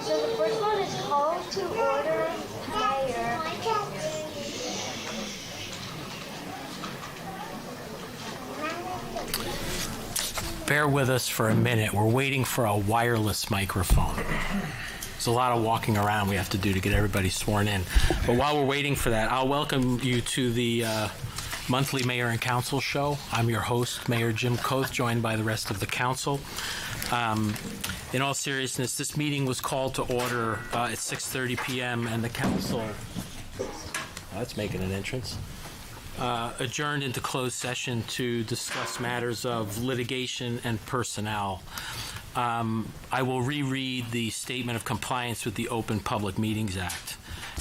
So the first one is call to order mayor. Bear with us for a minute. We're waiting for a wireless microphone. There's a lot of walking around we have to do to get everybody sworn in. But while we're waiting for that, I'll welcome you to the monthly Mayor and Council show. I'm your host, Mayor Jim Koth, joined by the rest of the council. In all seriousness, this meeting was called to order at 6:30 p.m. and the council, that's making an entrance, adjourned into closed session to discuss matters of litigation and personnel. I will reread the Statement of Compliance with the Open Public Meetings Act.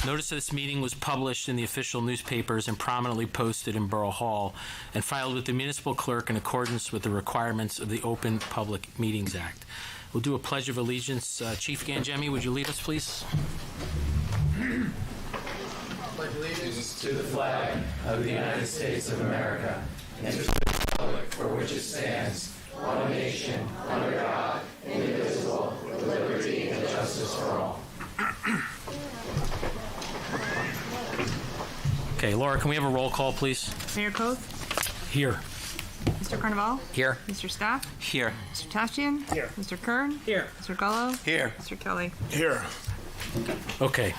Notice of this meeting was published in the official newspapers and prominently posted in Borough Hall and filed with the municipal clerk in accordance with the requirements of the Open Public Meetings Act. We'll do a Pledge of Allegiance. Chief Gangemi, would you lead us, please? Pledge allegiance to the flag of the United States of America and to the republic for which it stands, one nation, under God, indivisible, with liberty and justice for all. Okay, Laura, can we have a roll call, please? Mayor Koth, Here. Mr. Carnival, Here. Mr. Staff, Here. Mr. Tastian, Here. Mr. Kern, Here. Mr. Gullo, Here. Mr. Kelly. Here. Okay.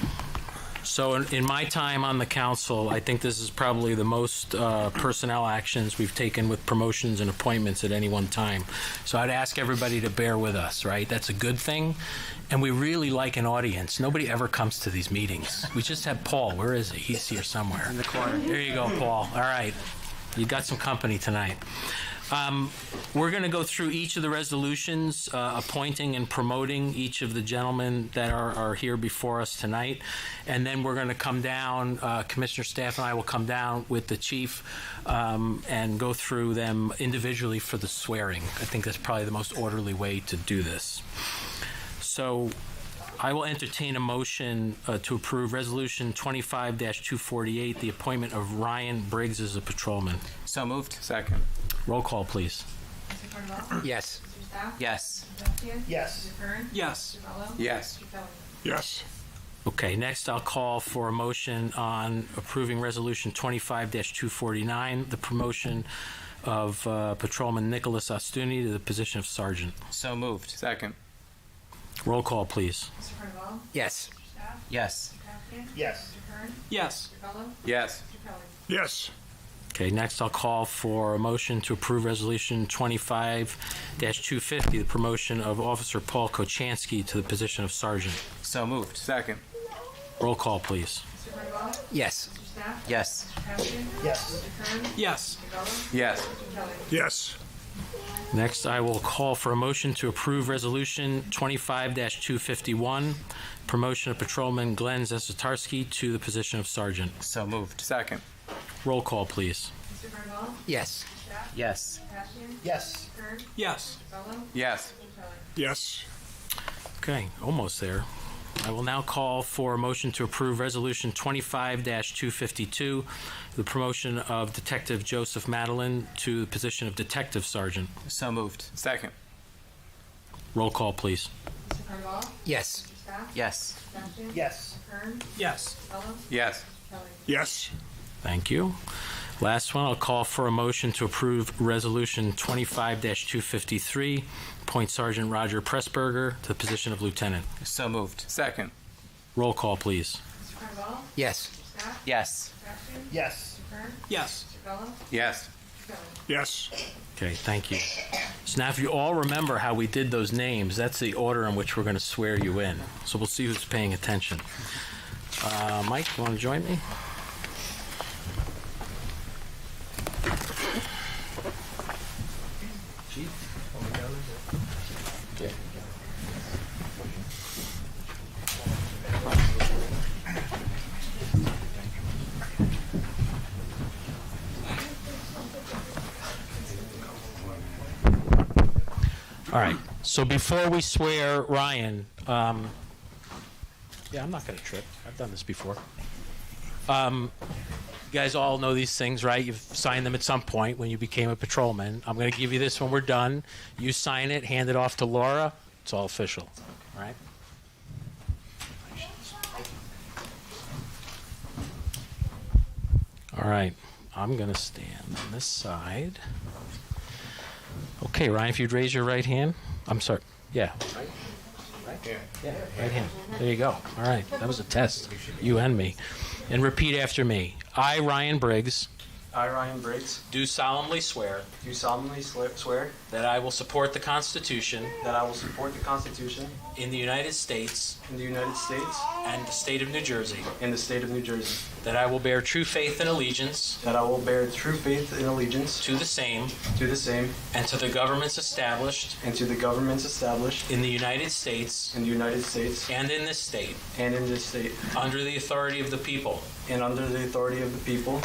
So in my time on the council, I think this is probably the most personnel actions we've taken with promotions and appointments at any one time. So I'd ask everybody to bear with us, right? That's a good thing. And we really like an audience. Nobody ever comes to these meetings. We just have Paul. Where is he? He's here somewhere. In the corner. There you go, Paul. All right. You got some company tonight. We're going to go through each of the resolutions, appointing and promoting each of the gentlemen that are here before us tonight. And then we're going to come down, Commissioner Staff and I will come down with the chief and go through them individually for the swearing. I think that's probably the most orderly way to do this. So I will entertain a motion to approve Resolution 25-248, the appointment of Ryan Briggs as a patrolman. So moved. Second. Roll call, please. Mr. Carnival, Yes. Mr. Staff, Yes. Mr. Tastian, Yes. Mr. Kern, Yes. Mr. Gullo, Yes. Mr. Kelly. Yes. Okay, next I'll call for a motion on approving Resolution 25-249, the promotion of Patrolman Nicholas Ostuni to the position of Sergeant. So moved. Second. Roll call, please. Mr. Carnival, Yes. Mr. Staff, Yes. Mr. Tastian, Yes. Mr. Kern, Yes. Mr. Gullo, Yes. Mr. Kelly. Yes. Okay, next I'll call for a motion to approve Resolution 25-250, the promotion of Officer Paul Kochansky to the position of Sergeant. So moved. Second. Roll call, please. Mr. Carnival, Yes. Mr. Staff, Yes. Mr. Tastian, Yes. Mr. Kern, Yes. Mr. Gullo, Yes. Mr. Kelly. Yes. Next, I will call for a motion to approve Resolution 25-251, promotion of Patrolman Glenn Zestarski to the position of Sergeant. So moved. Second. Roll call, please. Mr. Carnevale? Yes. Staff? Yes. Bastian? Yes. Kern? Yes. Fellow? Yes. Kelly? Yes. Okay, almost there. I will now call for a motion to approve Resolution 25-252, the promotion of Detective Joseph Madeline to the position of Detective Sergeant. So moved. Second. Roll call, please. Mr. Carnevale? Yes. Staff? Yes. Bastian? Yes. Kern? Yes. Fellow? Yes. Kelly? Yes. Thank you. Last one, I'll call for a motion to approve Resolution 25-253, appoint Sergeant Roger Pressburger to the position of Lieutenant. So moved. Second. Roll call, please. Mr. Carnevale? Yes. Staff? Yes. Bastian? Yes. Mr. Kern? Yes. Mr. Fellow? Yes. Kelly? Yes. Okay, thank you. So now if you all remember how we did those names, that's the order in which we're going to swear you in. So we'll see who's paying attention. Mike, you want to join me? All right. So before we swear Ryan, yeah, I'm not going to trip. I've done this before. You guys all know these things, right? You've signed them at some point when you became a patrolman. I'm going to give you this when we're done. You sign it, hand it off to Laura. It's all official. All right? All right. I'm going to stand on this side. Okay, Ryan, if you'd raise your right hand. I'm sorry. Yeah. Right? Yeah, right hand. There you go. All right. That was a test. You and me. And repeat after me. I, Ryan Briggs, I, Ryan Briggs, do solemnly swear do solemnly swear that I will support the Constitution that I will support the Constitution in the United States in the United States and the state of New Jersey, and the state of New Jersey, that I will bear true faith and allegiance that I will bear true faith and allegiance to the same to the same and to the governments established and to the governments established in the United States in the United States and in this state, and in this state, under the authority of the people, and under the authority of the people,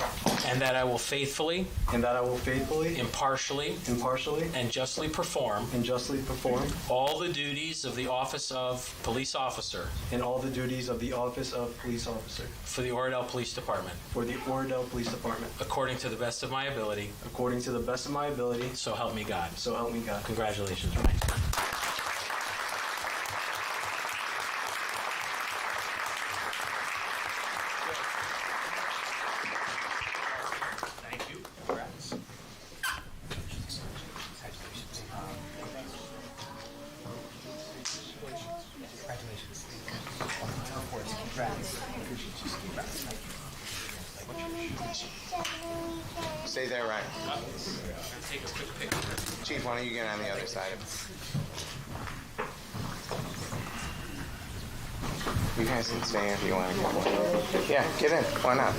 and that I will faithfully, and that I will faithfully, impartially, impartially, and justly perform and justly perform all the duties of the office of police officer in all the duties of the office of police officer for the Oradell Police Department, for the Oradell Police Department, according to the best of my ability, according to the best of my ability, so help me God. so help me God. Congratulations, Ryan. Thank you. Congrats. Stay there, Ryan. Take a quick picture. Chief, why don't you get on the other side? You guys can stay if you want to get one. Yeah, get in. Why not?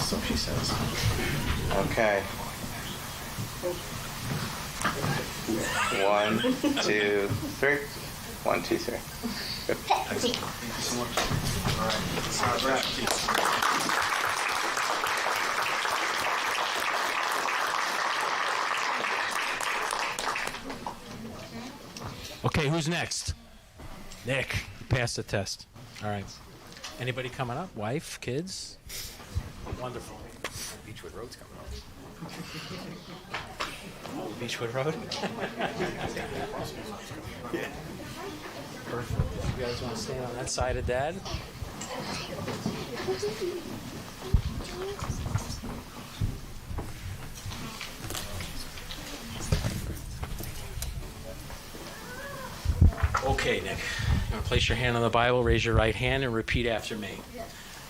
So she says. Okay. 1, 2, 3. 1, 2, 3. Good. Okay, who's next? Nick, you passed the test. All right. Anybody coming up? Wife, kids? Wonderful. Beechwood Road's coming up. Oh, Beechwood Road? Perfect. If you guys want to stand on that side of Dad? Okay, Nick. You're going to place your hand on the Bible, raise your right hand, and repeat after me.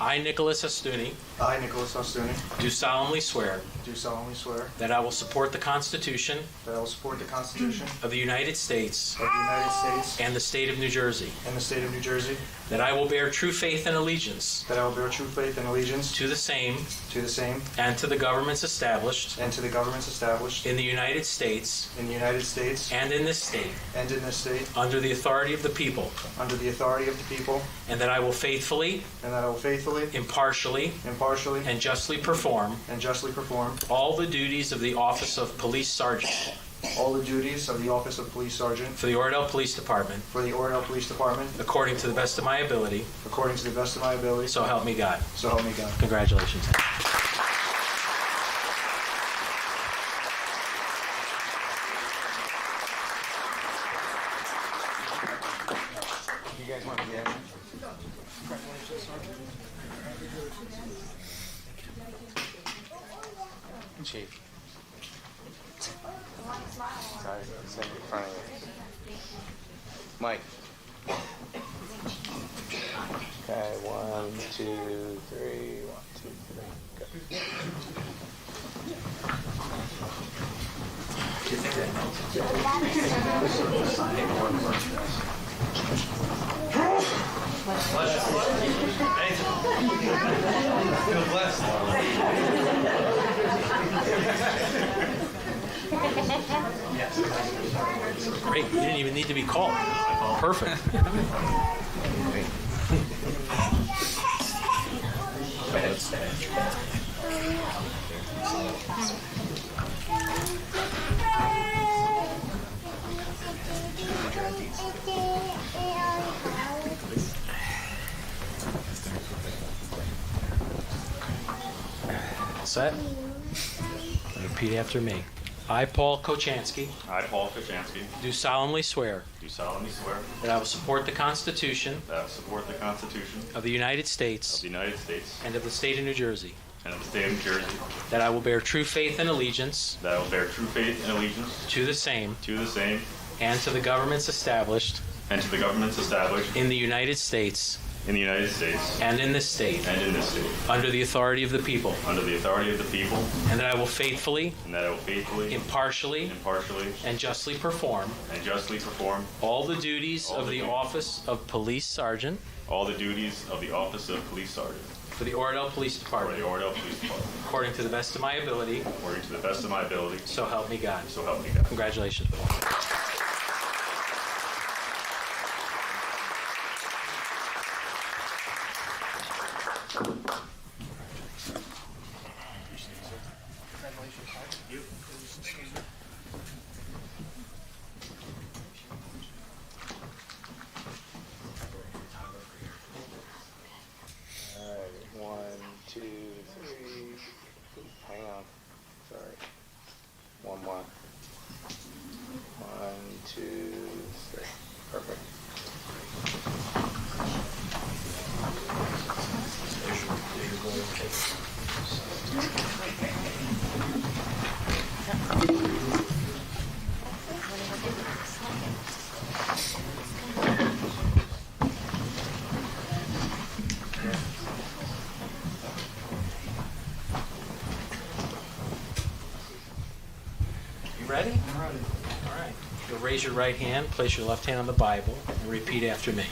I, Nicholas Astuni, I, Nicholas Ostuni, do solemnly swear do solemnly swear that I will support the Constitution that I will support the Constitution of the United States of the United States and the state of New Jersey, and the state of New Jersey, that I will bear true faith and allegiance that I will bear true faith and allegiance to the same to the same and to the governments established and to the governments established in the United States in the United States and in this state and in this state under the authority of the people, under the authority of the people, and that I will faithfully, and that I will faithfully, impartially, impartially, and justly perform and justly perform all the duties of the office of Police Sergeant all the duties of the office of Police Sergeant for the Oradell Police Department for the Oradell Police Department according to the best of my ability, according to the best of my ability, so help me God. so help me God. Congratulations. You guys want to get in? Chief. Sorry, it's in front of you. Mike. Okay, 1, 2, 3. 1, 2, 3. Go. Great. You didn't even need to be called. Perfect. Set. Repeat after me. I, Paul Kochansky, I, Paul Kachansky, do solemnly swear do solemnly swear that I will support the Constitution that I will support the Constitution of the United of States the United States and of the state of New Jersey, and of the state of New Jersey, that I will bear true faith and allegiance that I will bear true faith and allegiance to the same to the same and to the governments established and to the governments established in the United States in the United States and in this state and in this state, under the authority of the people, under the authority of the people, and that I will faithfully, and that I will faithfully, impartially, impartially, and justly perform and justly perform all the duties All of the the duties. office of Police Sergeant all the duties of the office of Police Sergeant for the Oradell Police for the Department Oradell Police Department, according to the best of my ability, according to the best of my ability, so help me God. so help me God. Congratulations, Paul. All right, 1, 2, 3. Hang on. Sorry. One more. 1, 2, 3. Perfect. You ready? I'm ready. All right. You'll raise your right hand, place your left hand on the Bible, and repeat after me.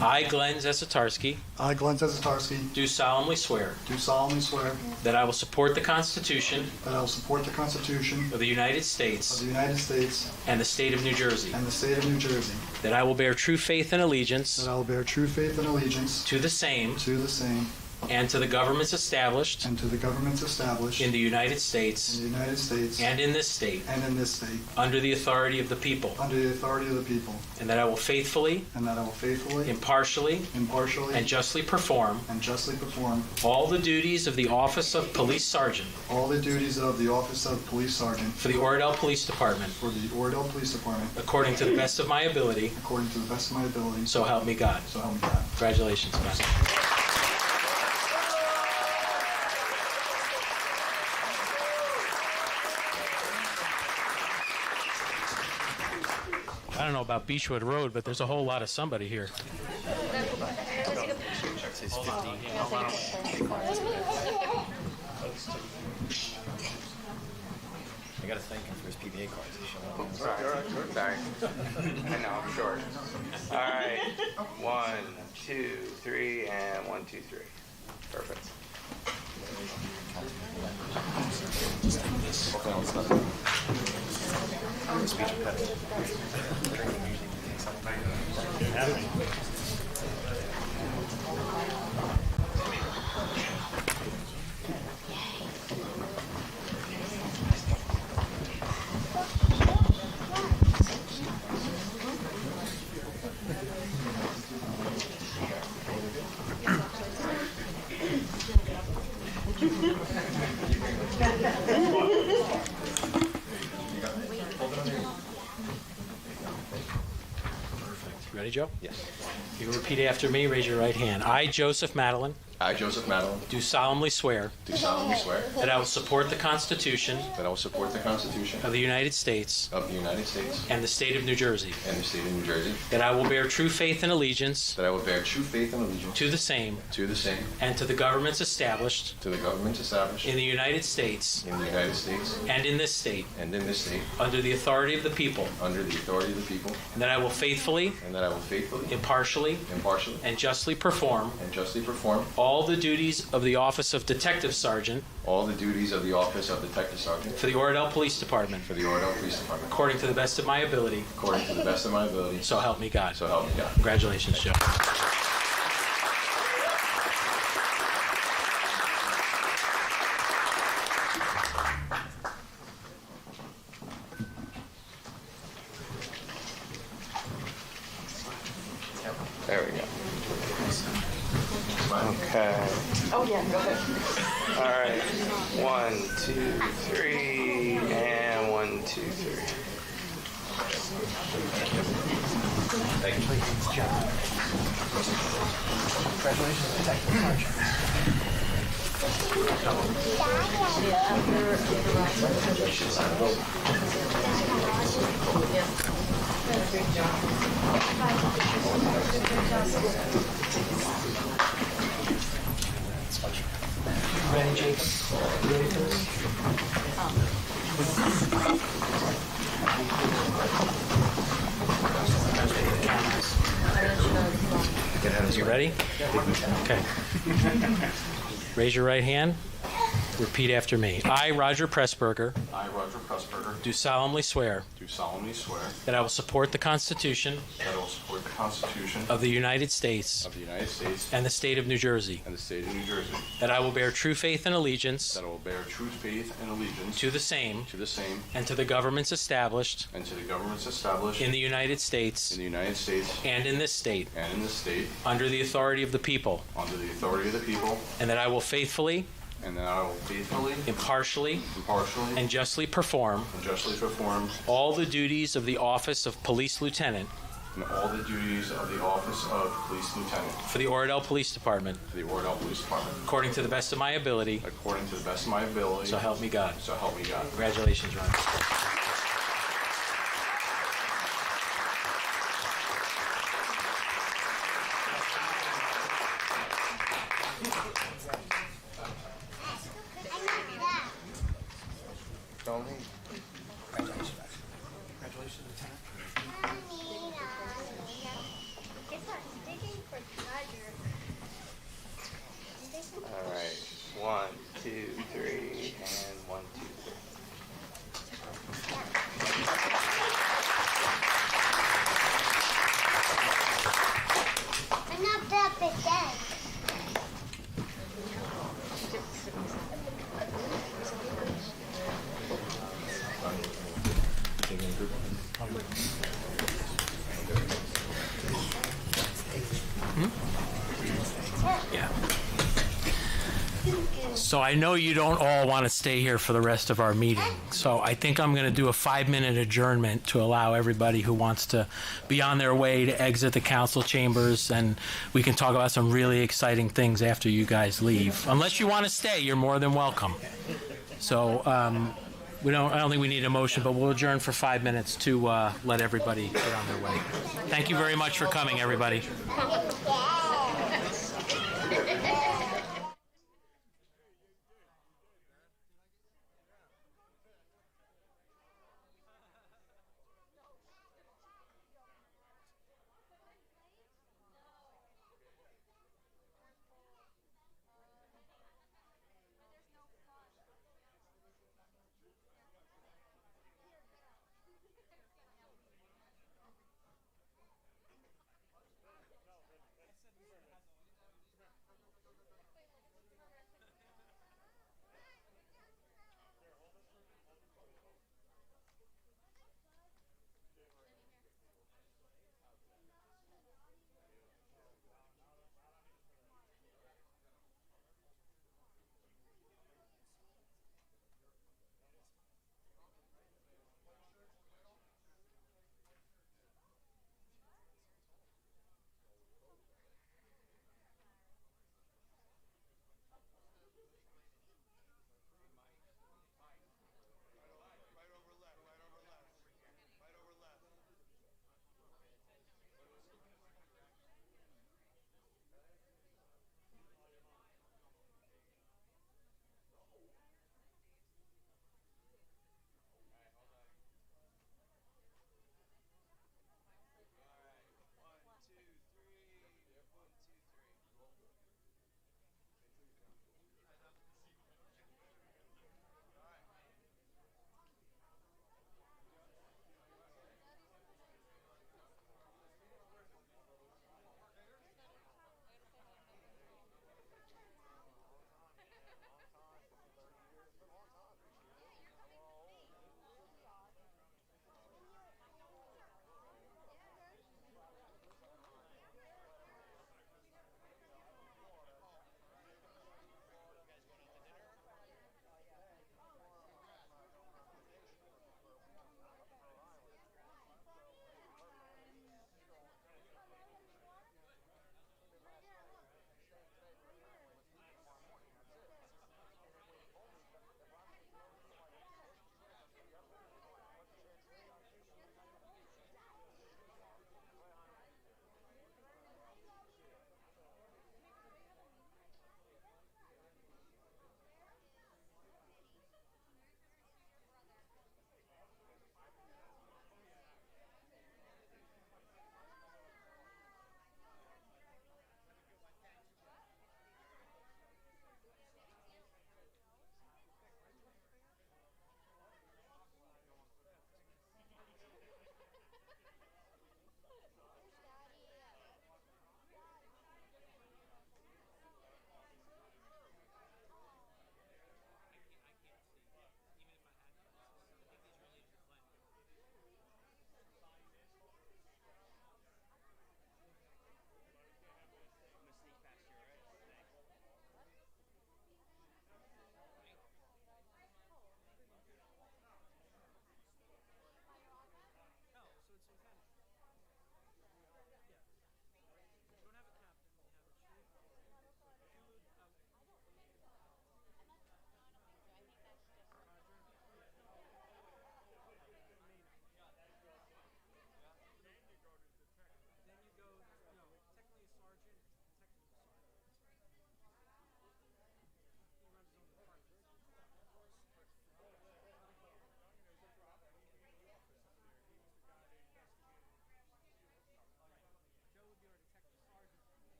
I, Glenn Zesitarsky, I, Glenn Zesitarsky, do solemnly swear do solemnly swear that I will support the Constitution that I will support the Constitution of the United of States the United States and the state of New Jersey, and the state of New Jersey, that I will bear true faith and allegiance that I will bear true faith and allegiance to the same to the same and to the governments established and to the governments established in the United in States the United States and in this state and in this state, under the authority of the people, under the authority of the people, and that I will faithfully, and that I will faithfully, impartially, impartially, and justly perform and justly perform all the duties of the office of Police Sergeant all the duties of the office of Police Sergeant for the Oradell Police Department for the Oradell Police Department according to the best of my ability, according to the best of my ability, so help me God. so help me God. Congratulations, man. I don't know about Beechwood Road, but there's a whole lot of somebody here. got to thank him for his PBA cards. He's showing up. Sorry. I know, I'm short. All right. 1, 2, 3, and 1, 2, 3. Perfect. You ready, Joe? Yes. You repeat after me. Raise your right hand. I, Joseph Madeline, I, Joseph Madeline, do solemnly swear do solemnly swear that I will support the Constitution that I will support the Constitution of the United States of the United States and the state of New Jersey, and the state of New Jersey, that I will bear true faith and allegiance that I will bear true faith and allegiance to the same to the same, and to the governments established to the governments established in the United States in the United States and in this state and in this state, under the authority of the people, under the authority of the people, and that I will faithfully, and that I will faithfully, impartially, impartially, and justly perform and justly perform all the duties of the office of Detective Sergeant all the duties of the office of Detective Sergeant for the Oradell Police Department, for the Oradell Police Department, according to the best of my ability. according to the best of my ability. So help me God. So help me God. Congratulations, Joe. There we go. Okay. Oh, yeah, go ahead. All right. 1, 2, 3, and 1, 2, 3. Ready, Jacob? Ready for this? You ready? Okay. Raise your right hand. Repeat after me. I, Roger Pressburger, I, Roger Pressburger, do solemnly swear do solemnly swear that I will support the Constitution that I will support the Constitution of the United States of the United States and the state of New Jersey, and the state of New Jersey, that I will bear true faith and allegiance that I will bear true faith and allegiance to the same to the same and to the governments established and to the governments established in the United States in the United States and in this state and in this state under the authority of the people, under the authority of the people, and that I will faithfully, and that I will faithfully, impartially, impartially, and justly perform and justly perform all the duties of the office of Police Lieutenant in all the duties of the office of Police Lieutenant for the Oradell Police Department, for the Oradell Police Department, according to the best of my ability. according to the best of my ability. So help me God. So help me God. Congratulations, Ron. Don't leave. All right. 1, 2, 3, and 1, 2, 3. I'm not that big dead. Yeah. So I know you don't all want to stay here for the rest of our meeting. So I think I'm going to do a 5-minute adjournment to allow everybody who wants to be on their way to exit the council chambers, and we can talk about some really exciting things after you guys leave. Unless you want to stay, you're more than welcome. So I don't think we need a motion, but we'll adjourn for 5 minutes to let everybody get on their way. Thank you very much for coming, everybody.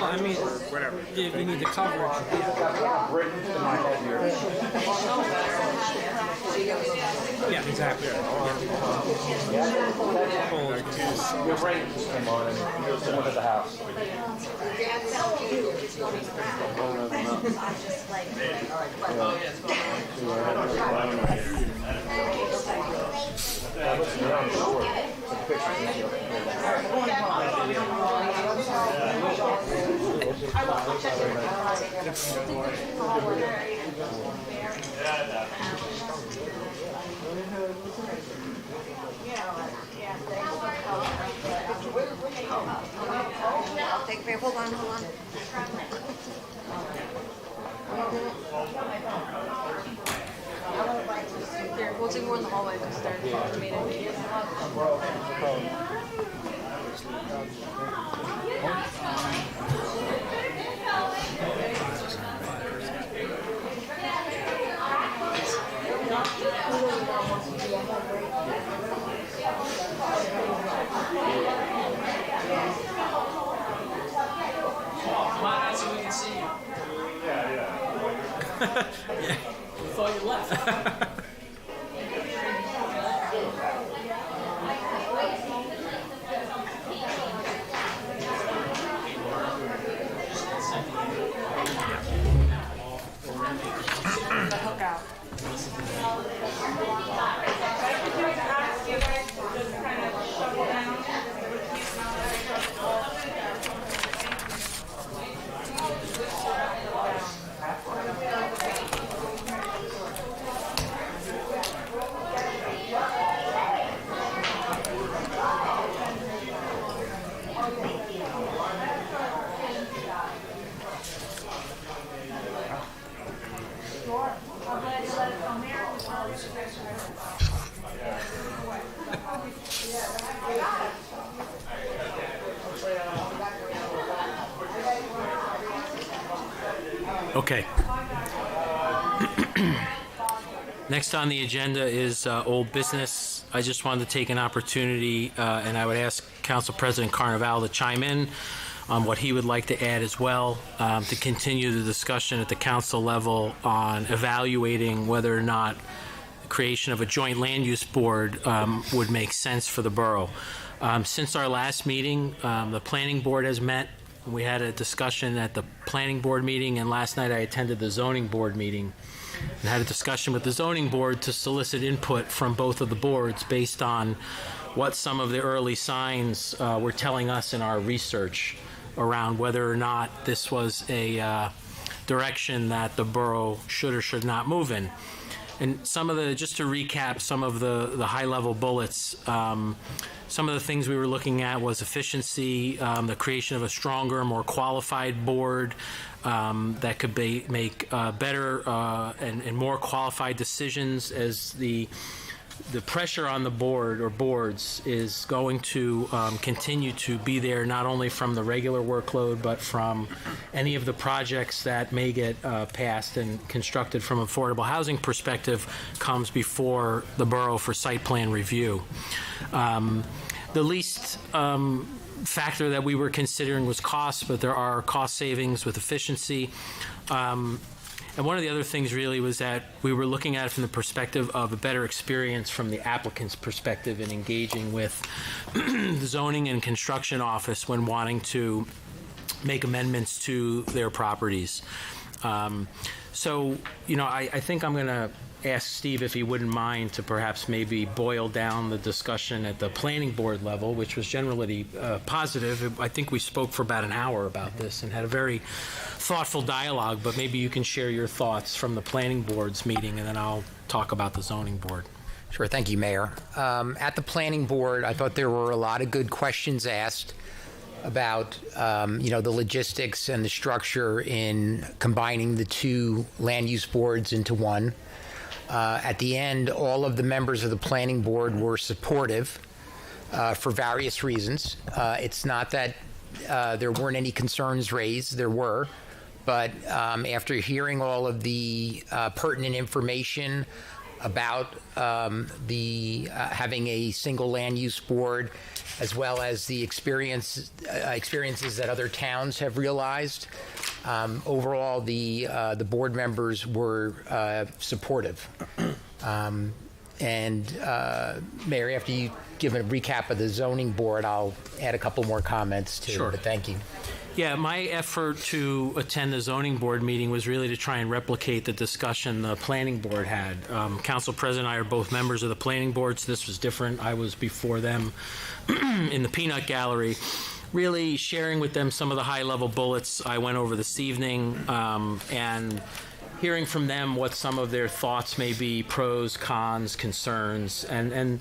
I mean, whatever. If you need the coverage. Yeah, exactly. Your brain just came on and you just look at the house. Take a hold on, hold on. Here, we'll do more in the hallway because they're meeting. Yeah. We thought you left. Okay. Next on the agenda is old business. I just wanted to take an opportunity, and I would ask Council President Carnaval to chime in on what he would like to add as well, to continue the discussion at the council level on evaluating whether or not the creation of a joint land use board would make sense for the borough. Since our last meeting, the planning board has met. We had a discussion at the planning board meeting, and last night I attended the zoning board meeting and had a discussion with the zoning board to solicit input from both of the boards based on what some of the early signs were telling us in our research around whether or not this was a direction that the borough should or should not move in. And some of the, just to recap some of the high-level bullets, some of the things we were looking at was efficiency, the creation of a stronger, more qualified board that could make better and more qualified decisions, as the pressure on the board or boards is going to continue to be there, not only from the regular workload, but from any of the projects that may get passed and constructed from affordable housing perspective comes before the borough for site plan review. The least factor that we were considering was cost, but there are cost savings with efficiency. And one of the other things really was that we were looking at it from the perspective of a better experience from the applicant's perspective in engaging with the zoning and construction office when wanting to make amendments to their properties. So, I think I'm going to ask Steve if he wouldn't mind to perhaps maybe boil down the discussion at the planning board level, which was generally positive. I think we spoke for about an hour about this and had a very thoughtful dialogue, but maybe you can share your thoughts from the planning board's meeting, and then I'll talk about the zoning board. Sure. Thank you, Mayor. At the planning board, I thought there were a lot of good questions asked about, the logistics and the structure in combining the two land use boards into one. At the end, all of the members of the planning board were supportive for various reasons. It's not that there weren't any concerns raised. There were. But after hearing all of the pertinent information about having a single land use board, as well as the experiences that other towns have realized, overall the board members were supportive. Mayor, after you give a recap of the zoning board, I'll add a couple more comments too. Sure. But thank you. Yeah, my effort to attend the zoning board meeting was really to try and replicate the discussion the planning board had. Council President and I are both members of the planning board, so this was different. I was before them in the peanut gallery, really sharing with them some of the high-level bullets I went over this evening, and hearing from them what some of their thoughts may be, pros, cons, concerns, and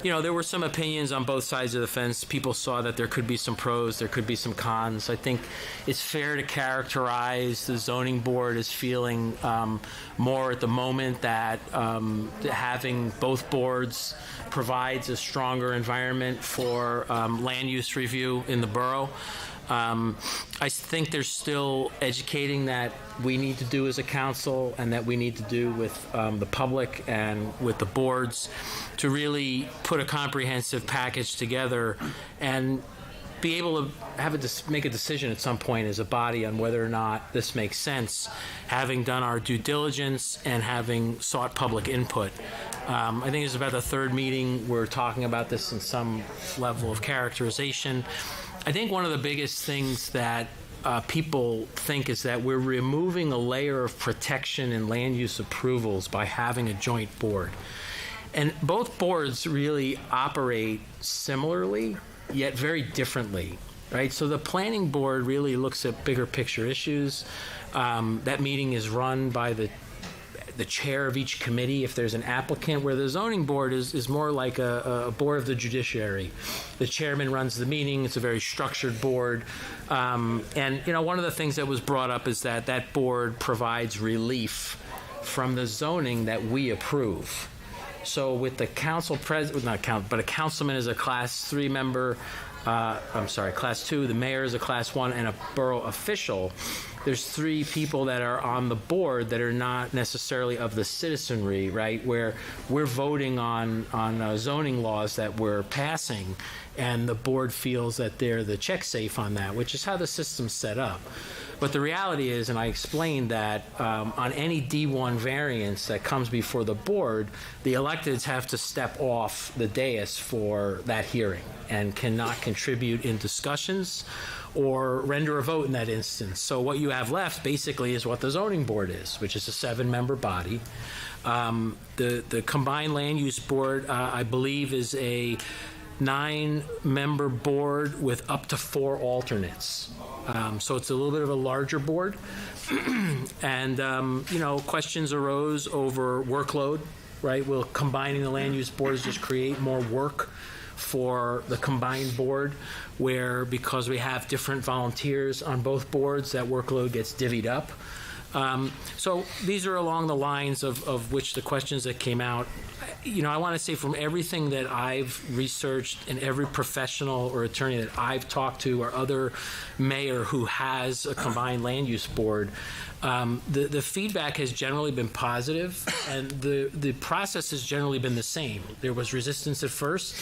there were some opinions on both sides of the fence. People saw that there could be some pros, there could be some cons. I think it's fair to characterize the zoning board as feeling more at the moment that having both boards provides a stronger environment for land use review in the borough. I think there's still educating that we need to do as a council and that we need to do with the public and with the boards to really put a comprehensive package together and be able to make a decision at some point as a body on whether or not this makes sense, having done our due diligence and having sought public input. I think it's about the third meeting we're talking about this in some level of characterization. I think one of the biggest things that people think is that we're removing a layer of protection in land use approvals by having a joint board. And both boards really operate similarly, yet very differently, right? So the planning board really looks at bigger picture issues. That meeting is run by the chair of each committee if there's an applicant, where the zoning board is more like a board of the judiciary. The chairman runs the meeting. It's a very structured board. And one of the things that was brought up is that board provides relief from the zoning that we approve. So with the council president, not count, but a councilman is a class 3 member, class 2, the mayor is a class 1, and a borough official. There's 3 people that are on the board that are not necessarily of the citizenry, right? Where we're voting on zoning laws that we're passing, and the board feels that they're the check safe on that, which is how the system's set up. But the reality is, and I explained that on any D1 variance that comes before the board, the electeds have to step off the dais for that hearing and cannot contribute in discussions or render a vote in that instance. So what you have left basically is what the zoning board is, which is a 7-member body. The combined land use board, I believe, is a 9-member board with up to 4 alternates. So it's a little bit of a larger board. And, questions arose over workload, right? Will combining the land use boards just create more work for the combined board, where because we have different volunteers on both boards, that workload gets divvied up? So these are along the lines of which the questions that came out. I want to say from everything that I've researched and every professional or attorney that I've talked to or other mayor who has a combined land use board, the feedback has generally been positive, and the process has generally been the same. There was resistance at first,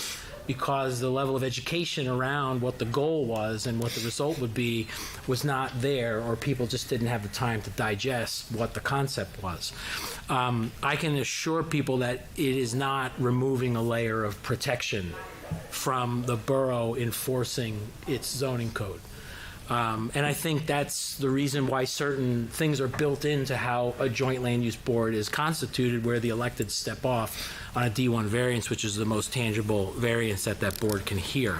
because the level of education around what the goal was and what the result would be was not there, or people just didn't have the time to digest what the concept was. I can assure people that it is not removing a layer of protection from the borough enforcing its zoning code. And I think that's the reason why certain things are built into how a joint land use board is constituted, where the elected step off on a D1 variance, which is the most tangible variance that that board can hear.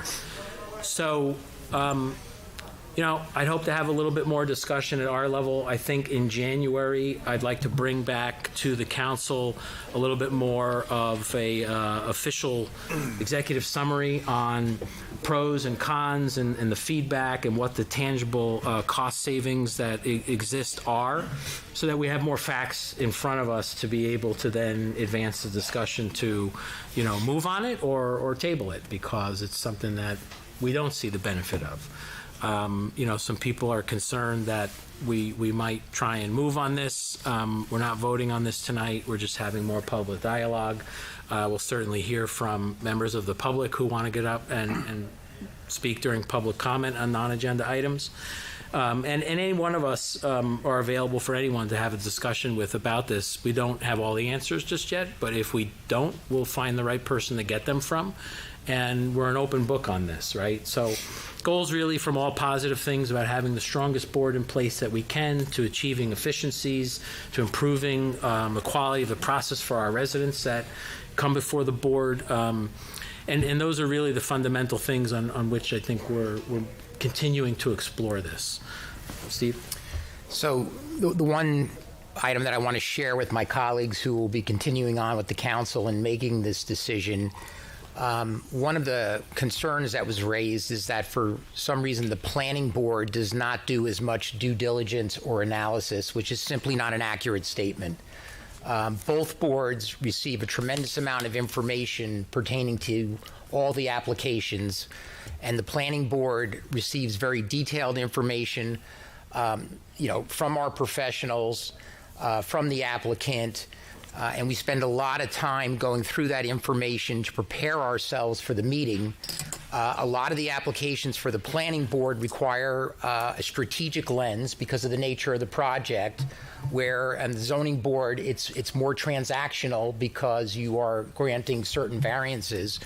So, I'd hope to have a little bit more discussion at our level. I think in January, I'd like to bring back to the council a little bit more of a official executive summary on pros and cons and the feedback and what the tangible cost savings that exist are, so that we have more facts in front of us to be able to then advance the discussion to, move on it or table it, because it's something that we don't see the benefit of. Some people are concerned that we might try and move on this. We're not voting on this tonight. We're just having more public dialogue. We'll certainly hear from members of the public who want to get up and speak during public comment on non-agenda items. And any one of us are available for anyone to have a discussion with about this. We don't have all the answers just yet, but if we don't, we'll find the right person to get them from. And we're an open book on this, right? So goals really from all positive things about having the strongest board in place that we can, to achieving efficiencies, to improving the quality of the process for our residents that come before the board. And those are really the fundamental things on which I think we're continuing to explore this. Steve? So the one item that I want to share with my colleagues who will be continuing on with the council and making this decision, one of the concerns that was raised is that for some reason the planning board does not do as much due diligence or analysis, which is simply not an accurate statement. Both boards receive a tremendous amount of information pertaining to all the applications, and the planning board receives very detailed information, from our professionals, from the applicant. And we spend a lot of time going through that information to prepare ourselves for the meeting. A lot of the applications for the planning board require a strategic lens because of the nature of the project, where on the zoning board it's more transactional because you are granting certain variances.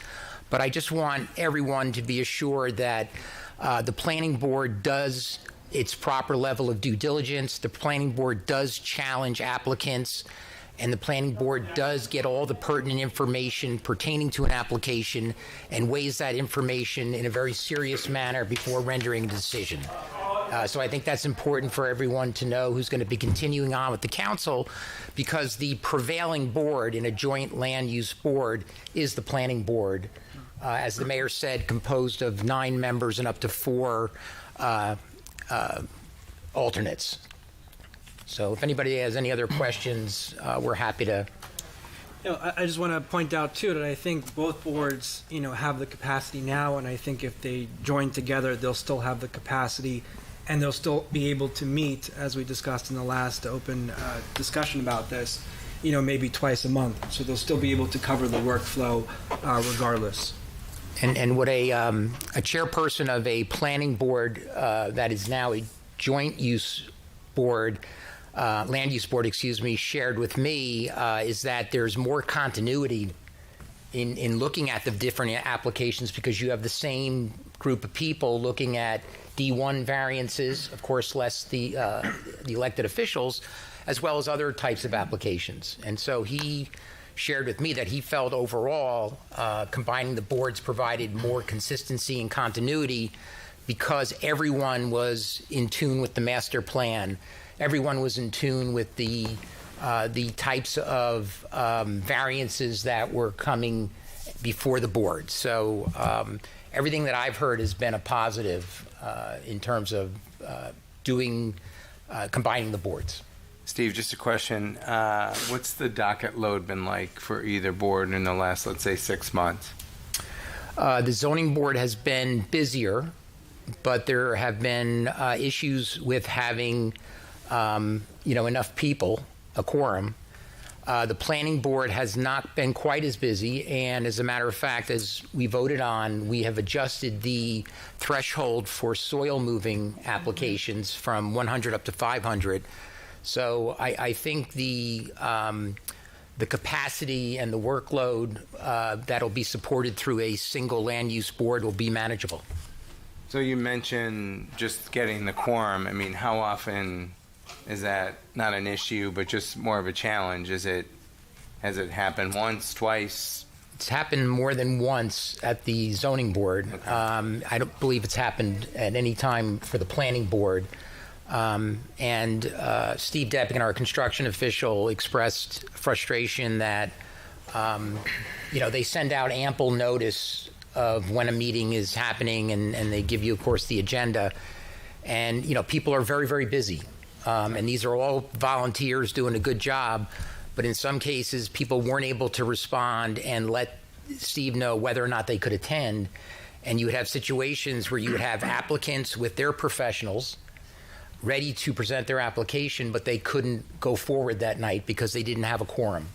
But I just want everyone to be assured that the planning board does its proper level of due diligence. The planning board does challenge applicants, and the planning board does get all the pertinent information pertaining to an application and weighs that information in a very serious manner before rendering a decision. So I think that's important for everyone to know who's going to be continuing on with the council, because the prevailing board in a joint land use board is the planning board, as the mayor said, composed of 9 members and up to 4 alternates. So if anybody has any other questions, we're happy to. I just want to point out, too, that I think both boards, have the capacity now, and I think if they join together, they'll still have the capacity, and they'll still be able to meet, as we discussed in the last open discussion about this, maybe twice a month. So they'll still be able to cover the workflow regardless. And would a chairperson of a planning board that is now a joint use board, land use board, shared with me is that there's more continuity in looking at the different applications, because you have the same group of people looking at D1 variances, of course, less the elected officials, as well as other types of applications. And so he shared with me that he felt overall combining the boards provided more consistency and continuity, because everyone was in tune with the master plan. Everyone was in tune with the types of variances that were coming before the board. So everything that I've heard has been a positive in terms of combining the boards. Steve, just a question. What's the docket load been like for either board in the last, let's say, 6 months? The zoning board has been busier, but there have been issues with having enough people, a quorum. The planning board has not been quite as busy, and as a matter of fact, as we voted on, we have adjusted the threshold for soil moving applications from 100 up to 500. So I think the capacity and the workload that'll be supported through a single land use board will be manageable. So you mentioned just getting the quorum. I mean, how often is that not an issue, but just more of a challenge? Has it happened once, twice? It's happened more than once at the zoning board. Okay. I don't believe it's happened at any time for the planning board. And Steve Deppigan, our construction official, expressed frustration that, they send out ample notice of when a meeting is happening, and they give you, of course, the agenda. And, people are very, very busy. And these are all volunteers doing a good job. But in some cases, people weren't able to respond and let Steve know whether or not they could attend. And you would have situations where you would have applicants with their professionals ready to present their application, but they couldn't go forward that night because they didn't have a quorum.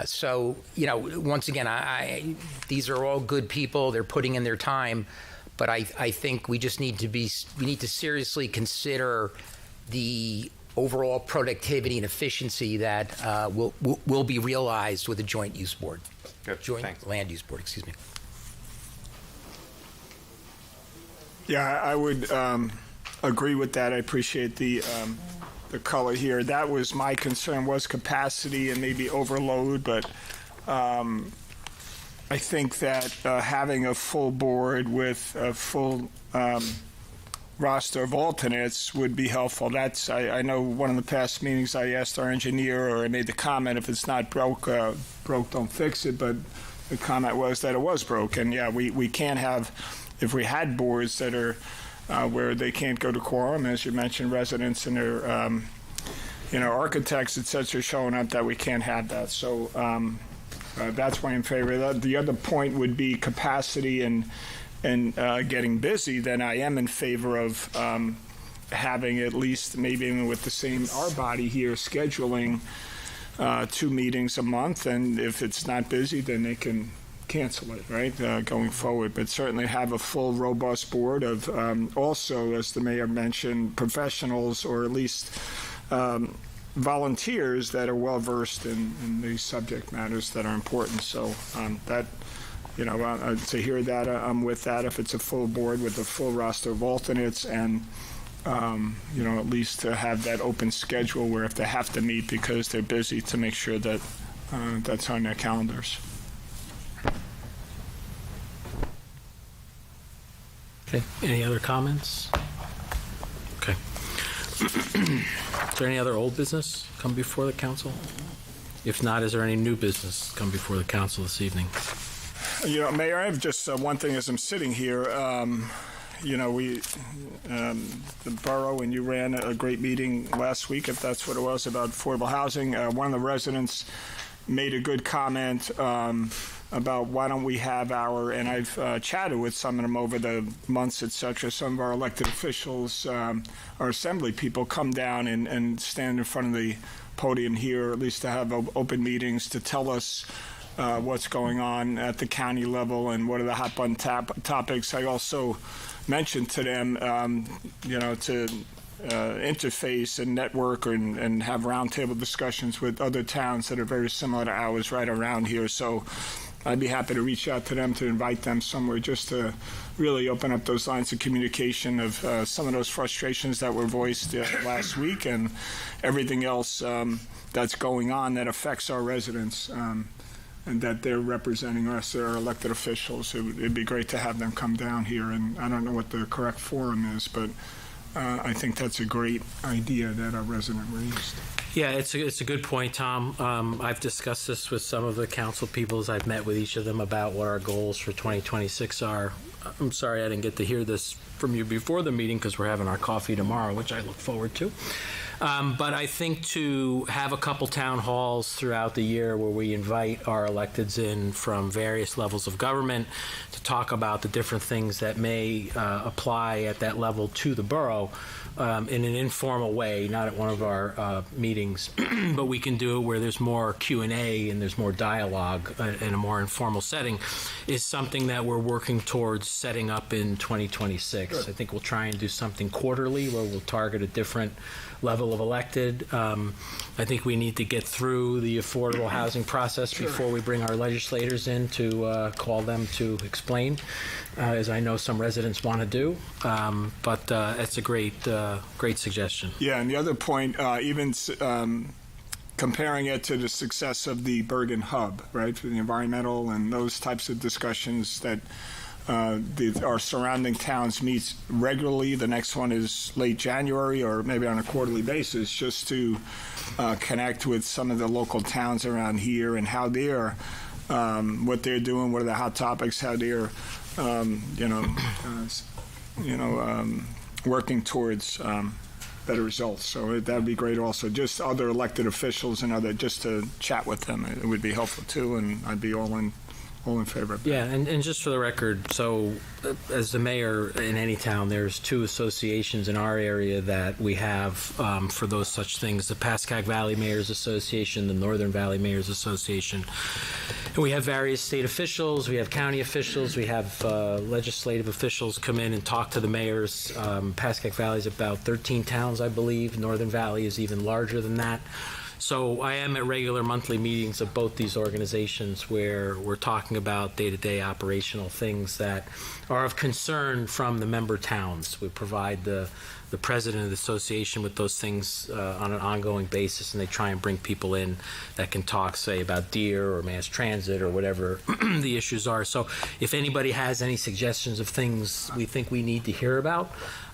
So, once again, these are all good people. They're putting in their time. But I think we just need to seriously consider the overall productivity and efficiency that will be realized with a joint use board. Good. Joint Thanks. land use board, excuse me. Yeah, I would agree with that. I appreciate the color here. That was my concern, was capacity and maybe overload, but I think that having a full board with a full roster of alternates would be helpful. I know one of the past meetings I asked our engineer, or I made the comment, if it's not broke, don't fix it, but the comment was that it was broke. And yeah, we can't have, if we had boards that are where they can't go to quorum, as you mentioned, residents and their architects, et cetera, showing up, that we can't have that. So that's why I'm in favor of that. The other point would be capacity and getting busy. Then I am in favor of having, at least maybe even with the same our body here, scheduling 2 meetings a month, and if it's not busy, then they can cancel it, right, going forward. But certainly have a full, robust board of also, as the mayor mentioned, professionals, or at least volunteers that are well-versed in these subject matters that are important. So that, to hear that, I'm with that. If it's a full board with a full roster of alternates, and at least to have that open schedule where if they have to meet because they're busy, to make sure that that's on their calendars. Okay. Any other comments? Okay. Is there any other old business come before the council? If not, is there any new business come before the council this evening? Mayor, I have just one thing as I'm sitting here. The borough and you ran a great meeting last week, if that's what it was, about affordable housing. One of the residents made a good comment about why don't we have and I've chatted with some of them over the months, et cetera, some of our elected officials, our assembly people, come down and stand in front of the podium here, or at least to have open meetings to tell us what's going on at the county level and what are the hot button topics. I also mentioned to them, to interface and network and have roundtable discussions with other towns that are very similar to ours right around here. So I'd be happy to reach out to them, to invite them somewhere, just to really open up those lines of communication of some of those frustrations that were voiced last week, and everything else that's going on that affects our residents, and that they're representing us, our elected officials. It'd be great to have them come down here, and I don't know what the correct forum is, but I think that's a great idea that our resident raised. Yeah, it's a good point, Tom. I've discussed this with some of the council people as I've met with each of them about what our goals for 2026 are. I'm sorry I didn't get to hear this from you before the meeting because we're having our coffee tomorrow, which I look forward to. But I think to have a couple town halls throughout the year where we invite our electeds in from various levels of government to talk about the different things that may apply at that level to the borough in an informal way, not at one of our meetings, but we can do it where there's more Q&A and there's more dialogue in a more informal setting, is something that we're working towards setting up in 2026. I think we'll try and do something quarterly where we'll target a different level of elected. I think we need to get through the affordable housing process before we bring our legislators in to call them to explain, as I know some residents want to do. But it's a great suggestion. Yeah, and the other point, even comparing it to the success of the Bergen Hub, right, for the environmental and those types of discussions that our surrounding towns meet regularly. The next one is late January or maybe on a quarterly basis, just to connect with some of the local towns around here and how they're, what they're doing, what are the hot topics, how they're, working towards better results. So that would be great also. Just other elected officials and just to chat with them, it would be helpful too, and I'd be all in favor of that. Yeah, and just for the record, so as the mayor in any town, there's two associations in our area that we have for those such things, the Pascack Valley Mayors Association, the Northern Valley Mayors Association. And we have various state officials, we have county officials, we have legislative officials come in and talk to the mayors. Pascack Valley is about 13 towns, I believe. Northern Valley is even larger than that. So I am at regular monthly meetings of both these organizations where we're talking about day-to-day operational things that are of concern from the member towns. We provide the president of the association with those things on an ongoing basis, and they try and bring people in that can talk, say, about deer or mass transit or whatever the issues are. So if anybody has any suggestions of things we think we need to hear about,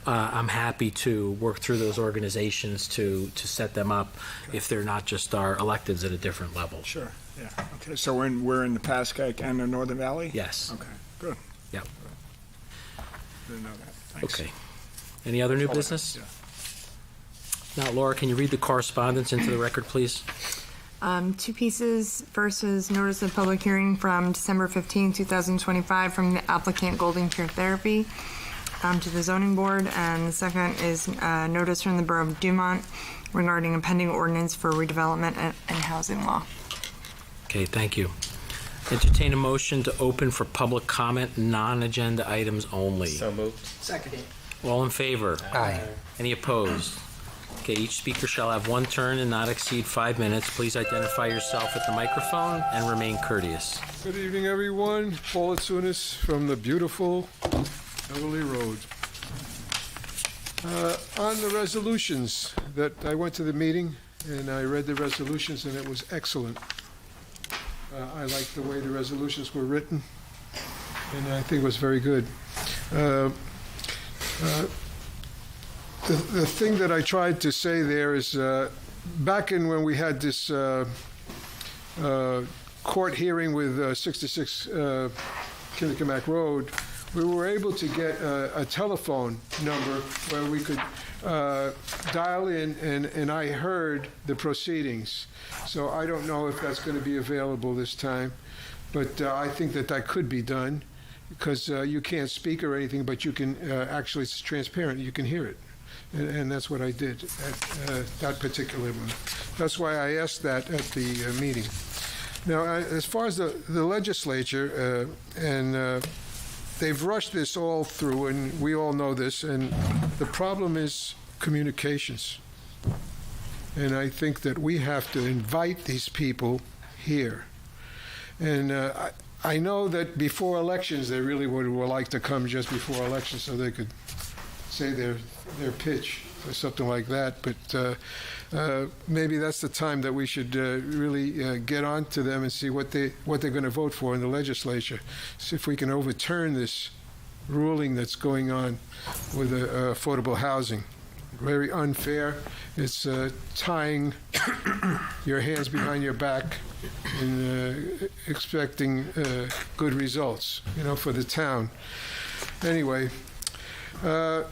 I'm happy to work through those organizations to set them up if they're not just our electeds at a different level. Sure. Yeah. Okay. So we're in the Pascack and the Northern Valley? Yes. Okay. Good. Yep. Didn't know that. Thanks. Okay. Any other new business? Yeah. Now, Laura, can you read the correspondence into the record, please? Two pieces. First is notice of public hearing from December 15, 2025 from the applicant Golden Pure Therapy to the zoning board, and the second is notice from the Borough of Dumont regarding a pending ordinance for redevelopment and housing law. Okay, thank you. Entertain a motion to open for public comment, non-agenda items only. So moved. Second. All in favor? Aye. Any opposed? Okay, each speaker shall have one turn and not exceed 5 minutes. Please identify yourself at the microphone and remain courteous. Good evening, everyone. Paul Atsunis from the beautiful Beverly Road. On the resolutions, that I went to the meeting and I read the resolutions and it was excellent. I liked the way the resolutions were written and I think it was very good. The thing that I tried to say there is back in when we had this court hearing with 66 Kinnecamack Road, we were able to get a telephone number where we could dial in, and I heard the proceedings. So I don't know if that's going to be available this time, but I think that could be done because you can't speak or anything, but you can actually, it's transparent, you can hear it. And that's what I did at that particular one. That's why I asked that at the meeting. Now, as far as the legislature, they've rushed this all through, and we all know this, and the problem is communications. And I think that we have to invite these people here. And I know that before elections, they really would like to come just before elections so they could say their pitch or something like that. But maybe that's the time that we should really get on to them and see what they're going to vote for in the legislature. See if we can overturn this ruling that's going on with affordable housing. Very unfair. It's tying your hands behind your back and expecting good results, for the town. Anyway,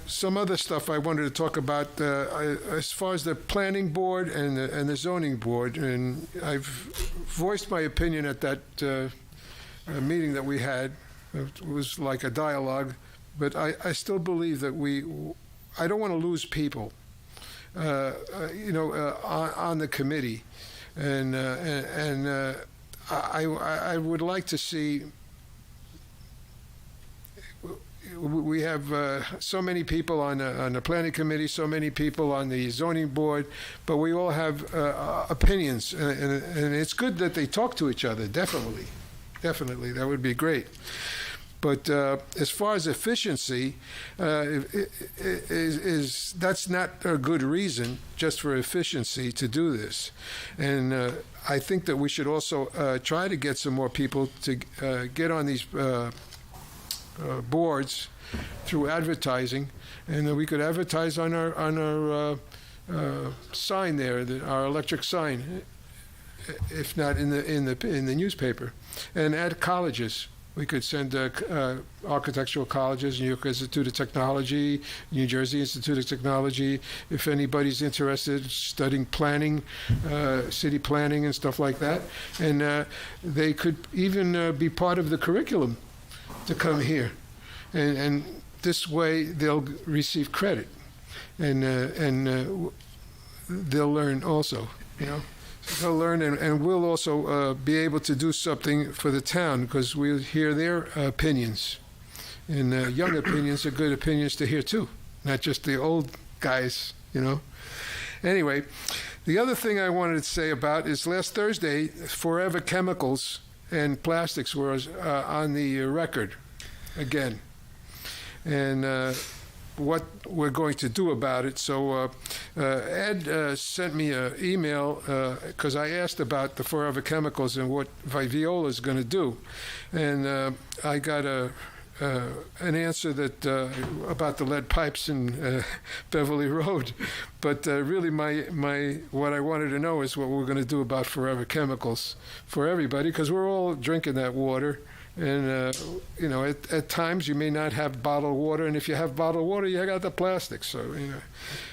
some other stuff I wanted to talk about as far as the planning board and the zoning board, and I've voiced my opinion at that meeting that we had. It was like a dialogue, but I still believe that I don't want to lose people, on the committee, and I would like to see. We have so many people on the planning committee, so many people on the zoning board, but we all have opinions, and it's good that they talk to each other. Definitely, that would be great. But as far as efficiency, that's not a good reason just for efficiency to do this. And I think that we should also try to get some more people to get on these boards through advertising, and we could advertise on our sign there, our electric sign, if not in the newspaper, and at colleges. We could send architectural colleges, New York Institute of Technology, New Jersey Institute of Technology, if anybody's interested studying planning, city planning and stuff like that. And they could even be part of the curriculum to come here. And this way they'll receive credit. And they'll learn also, They'll learn, and we'll also be able to do something for the town because we'll hear their opinions. And young opinions are good opinions to hear too, not just the old guys, Anyway, the other thing I wanted to say about is last Thursday, Forever Chemicals and Plastics were on the record again. And what we're going to do about it. So Ed sent me an email because I asked about the Forever Chemicals and what Viola is going to do. And I got an answer that about the lead pipes in Beverly Road. But really what I wanted to know is what we're going to do about Forever Chemicals for everybody, because we're all drinking that water. And, at times you may not have bottled water, and if you have bottled water, you got the plastic. So,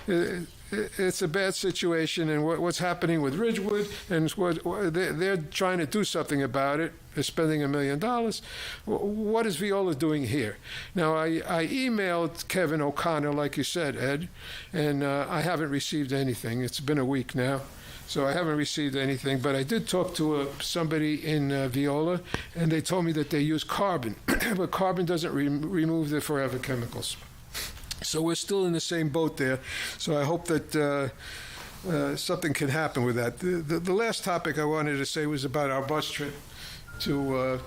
it's a bad situation, and what's happening with Ridgewood, and they're trying to do something about it. They're spending $1 million. What is Viola doing here? Now, I emailed Kevin O'Connor, like you said, Ed, and I haven't received anything. It's been a week now. So I haven't received anything, but I did talk to somebody in Viola, and they told me that they use carbon, but carbon doesn't remove the Forever Chemicals. So we're still in the same boat there. So I hope that something can happen with that. The last topic I wanted to say was about our bus trip to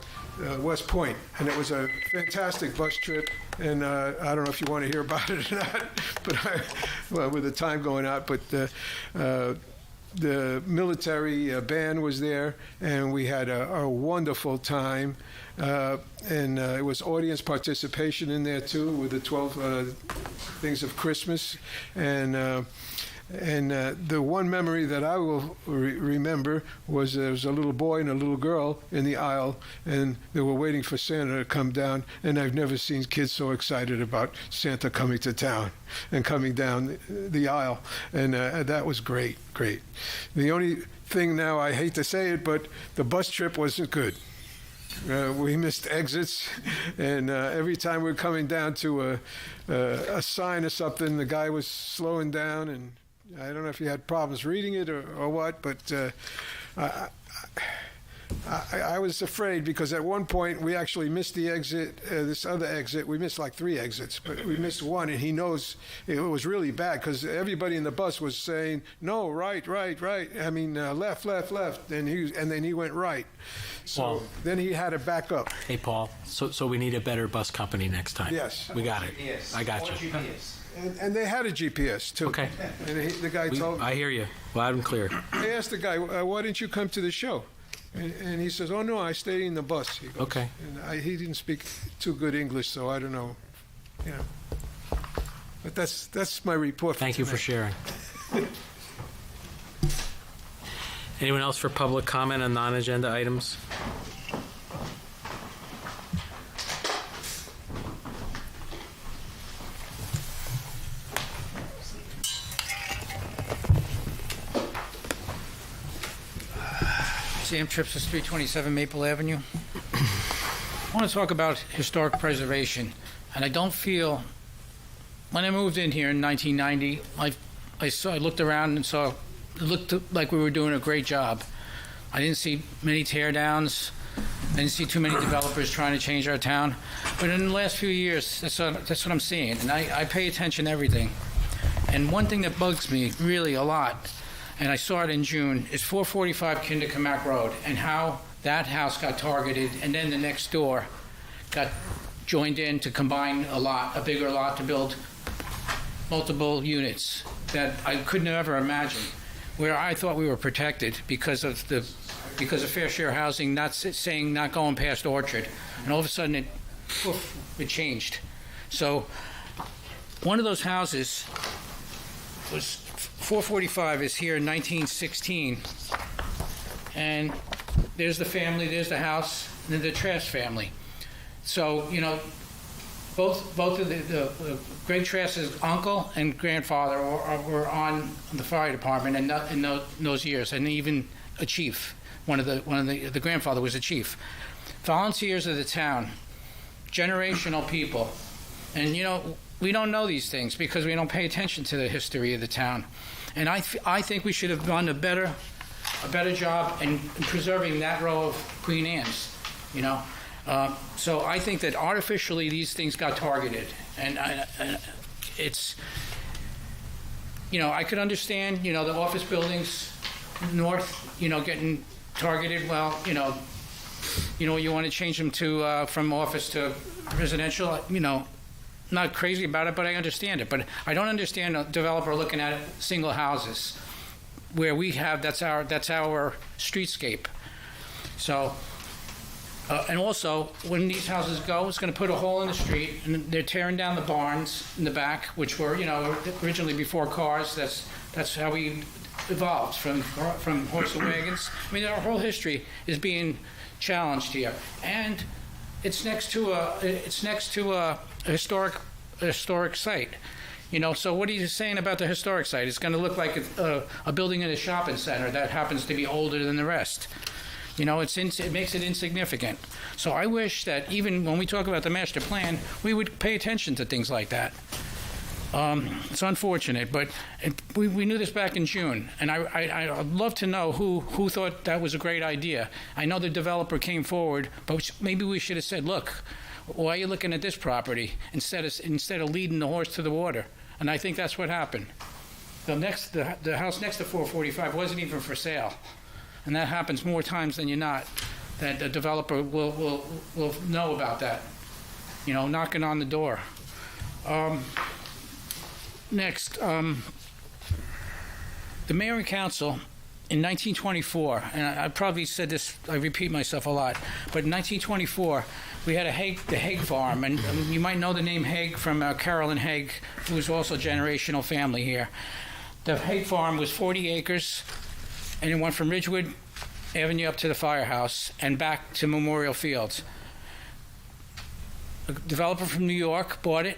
West Point, and it was a fantastic bus trip. And I don't know if you want to hear about it or not, but with the time going out, but. The military band was there, and we had a wonderful time. And it was audience participation in there, too, with the 12 things of Christmas. And the one memory that I will remember was there was a little boy and a little girl in the aisle, and they were waiting for Santa to come down. And I've never seen kids so excited about Santa coming to town and coming down the aisle. And that was great. The only thing now, I hate to say it, but the bus trip wasn't good. We missed exits, and every time we were coming down to a sign or something, the guy was slowing down, and I don't know if he had problems reading it or what, but I was afraid because at one point we actually missed the exit, this other exit. We missed like 3 exits, but we missed one, and he knows it was really bad because everybody in the bus was saying, no, right. I mean, left. And then he went right. So then he had to back up. Hey, Paul, so we need a better bus company next time. Yes. We got it. I got you. And they had a GPS, too. Okay. And the guy told me. I hear you, loud and clear. I asked the guy, why didn't you come to the show? And he says, oh, no, I stayed in the bus. He goes. Okay. And he didn't speak too good English, so I don't know. But that's my report. Thank you for sharing. Anyone else for public comment on non-agenda items? Sam Trips is 327 Maple Avenue. I want to talk about historic preservation, and I don't feel when I moved in here in 1990, I looked around and saw it looked like we were doing a great job. I didn't see many tear downs. I didn't see too many developers trying to change our town. But in the last few years, that's what I'm seeing. And I pay attention to everything. And one thing that bugs me really a lot, and I saw it in June, is 445 Kindercamac Road and how that house got targeted, and then the next door got joined in to combine a bigger lot to build multiple units that I could never imagine, where I thought we were protected because of fair share housing, not going past Orchard, and all of a sudden it changed. So one of those houses was 445 is here in 1916, and there's the family, there's the house, and then the Trask family. So, both of the Greg Trask's uncle and grandfather were on the fire department in those years, and even a chief. One of the grandfather was a chief. Volunteers of the town, generational people, and we don't know these things because we don't pay attention to the history of the town. And I think we should have done a better job in preserving that row of Queen Anne's. So I think that artificially these things got targeted, and it's, I could understand, the office buildings north, getting targeted. Well, you want to change them to from office to residential. Not crazy about it, but I understand it. But I don't understand a developer looking at single houses, where we have that's our streetscape. So. And also, when these houses go, it's going to put a hole in the street, and they're tearing down the barns in the back, which were, originally before cars. That's how we evolved from horse and wagons. I mean, our whole history is being challenged here, and it's next to a historic site. So what are you saying about the historic site? It's going to look like a building in a shopping center that happens to be older than the rest. It makes it insignificant. So I wish that even when we talk about the master plan, we would pay attention to things like that. It's unfortunate, but we knew this back in June, and I'd love to know who thought that was a great idea. I know the developer came forward, but maybe we should have said, look, why are you looking at this property instead of leading the horse to the water? And I think that's what happened. The house next to 445 wasn't even for sale. And that happens more times than you're not, that the developer will know about that, knocking on the door. Next, the mayor and council in 1924, and I probably said this, I repeat myself a lot, but in 1924, we had the Haig farm, and you might know the name Haig from Carolyn Haig, who was also a generational family here. The Haig farm was 40 acres, and it went from Ridgewood Avenue up to the firehouse and back to Memorial Fields. A developer from New York bought it.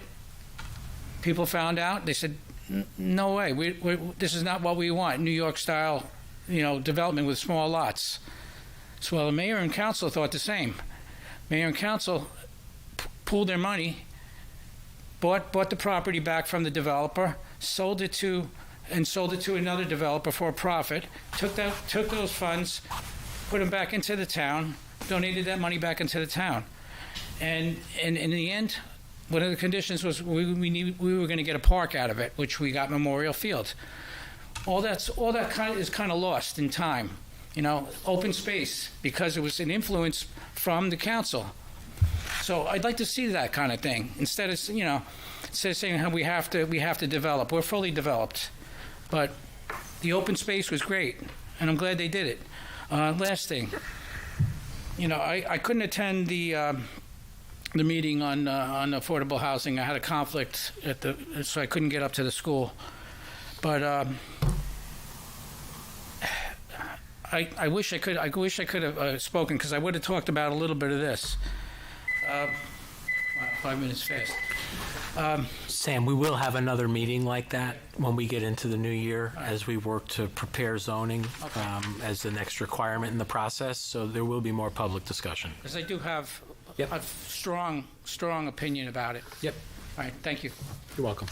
People found out. They said, no way. This is not what we want. New York style, development with small lots. So the mayor and council thought the same. Mayor and council pooled their money, bought the property back from the developer, sold it to another developer for a profit, took those funds, put them back into the town, donated that money back into the town. And in the end, one of the conditions was we were going to get a park out of it, which we got Memorial Field. All that is kind of lost in time. Open space, because it was an influence from the council. So I'd like to see that kind of thing instead of saying how we have to develop. We're fully developed. But the open space was great, and I'm glad they did it. Last thing, I couldn't attend the meeting on affordable housing. I had a conflict so I couldn't get up to the school. But I wish I could. I wish I could have spoken, because I would have talked about a little bit of this. Wow, 5 minutes fast. Sam, we will have another meeting like that when we get into the new year, as we work to prepare zoning as the next requirement in the process. So there will be more public discussion. Because I do have a strong opinion about it. Yep. All right, thank you. You're welcome.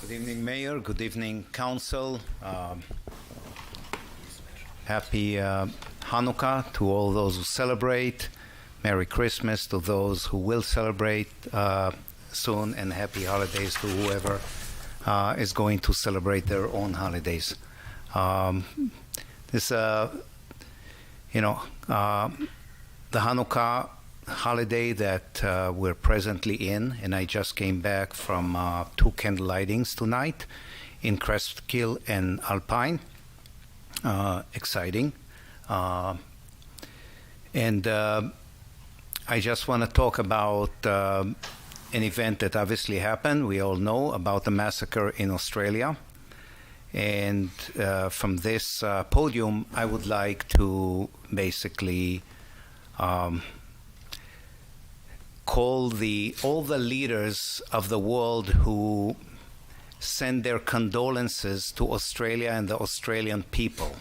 Good evening, Mayor. Good evening, Council. Happy Hanukkah to all those who celebrate. Merry Christmas to those who will celebrate soon, and happy holidays to whoever is going to celebrate their own holidays. The Hanukkah holiday that we're presently in, and I just came back from 2 candle lightings tonight in Crestkill and Alpine. Exciting. And I just want to talk about an event that obviously happened. We all know about the massacre in Australia. And from this podium, I would like to basically call all the leaders of the world who send their condolences to Australia and the Australian people.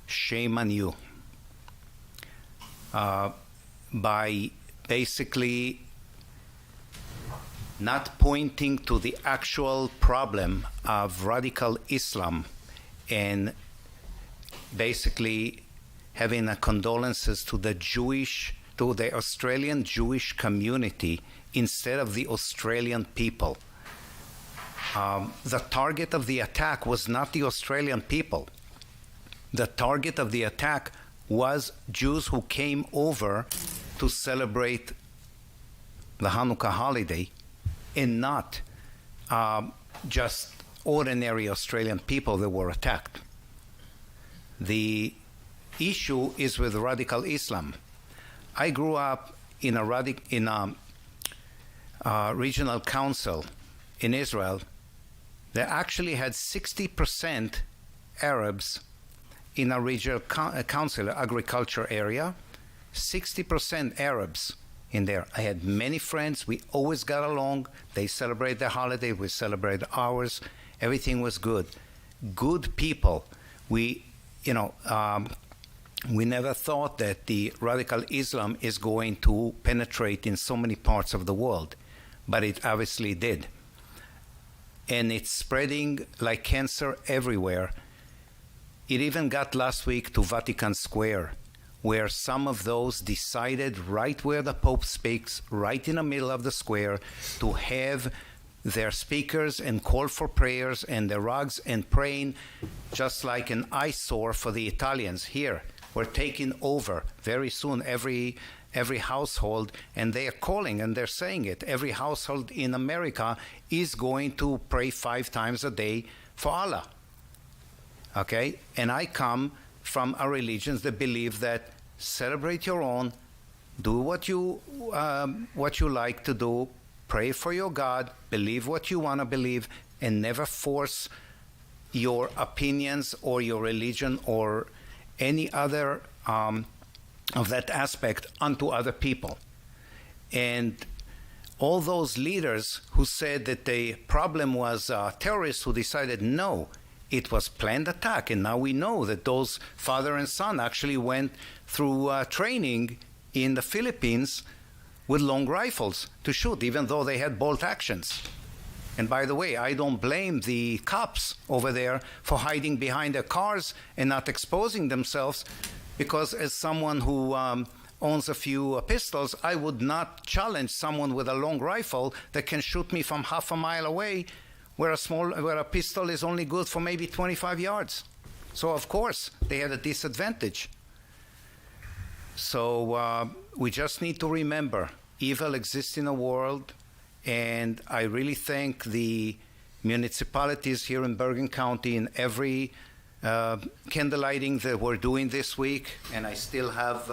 Shame on you. By basically not pointing to the actual problem of radical Islam and basically having a condolences to the Australian Jewish community instead of the Australian people. The target of the attack was not the Australian people. The target of the attack was Jews who came over to celebrate the Hanukkah holiday, and not just ordinary Australian people that were attacked. The issue is with radical Islam. I grew up in a regional council in Israel that actually had 60% Arabs in a regional council, agriculture area, 60% Arabs in there. I had many friends. We always got along. They celebrate their holiday. We celebrate ours. Everything was good. Good people. We never thought that the radical Islam is going to penetrate in so many parts of the world, but it obviously did. And it's spreading like cancer everywhere. It even got last week to Vatican Square, where some of those decided right where the Pope speaks, right in the middle of the square, to have their speakers and call for prayers and the rugs and praying, just like an eyesore for the Italians. Here, we're taking over very soon every household, and they are calling and they're saying it. Every household in America is going to pray 5 times a day for Allah. Okay? And I come from a religion that believe that celebrate your own, do what you like to do, pray for your God, believe what you want to believe, and never force your opinions or your religion or any other of that aspect onto other people. And all those leaders who said that the problem was terrorists who decided no, it was planned attack, and now we know that those father and son actually went through training in the Philippines with long rifles to shoot, even though they had bolt actions. And by the way, I don't blame the cops over there for hiding behind their cars and not exposing themselves, because as someone who owns a few pistols, I would not challenge someone with a long rifle that can shoot me from half a mile away, where a pistol is only good for maybe 25 yards. So of course they had a disadvantage. So we just need to remember, evil exists in the world, and I really thank the municipalities here in Bergen County in every candle lighting that we're doing this week, and I still have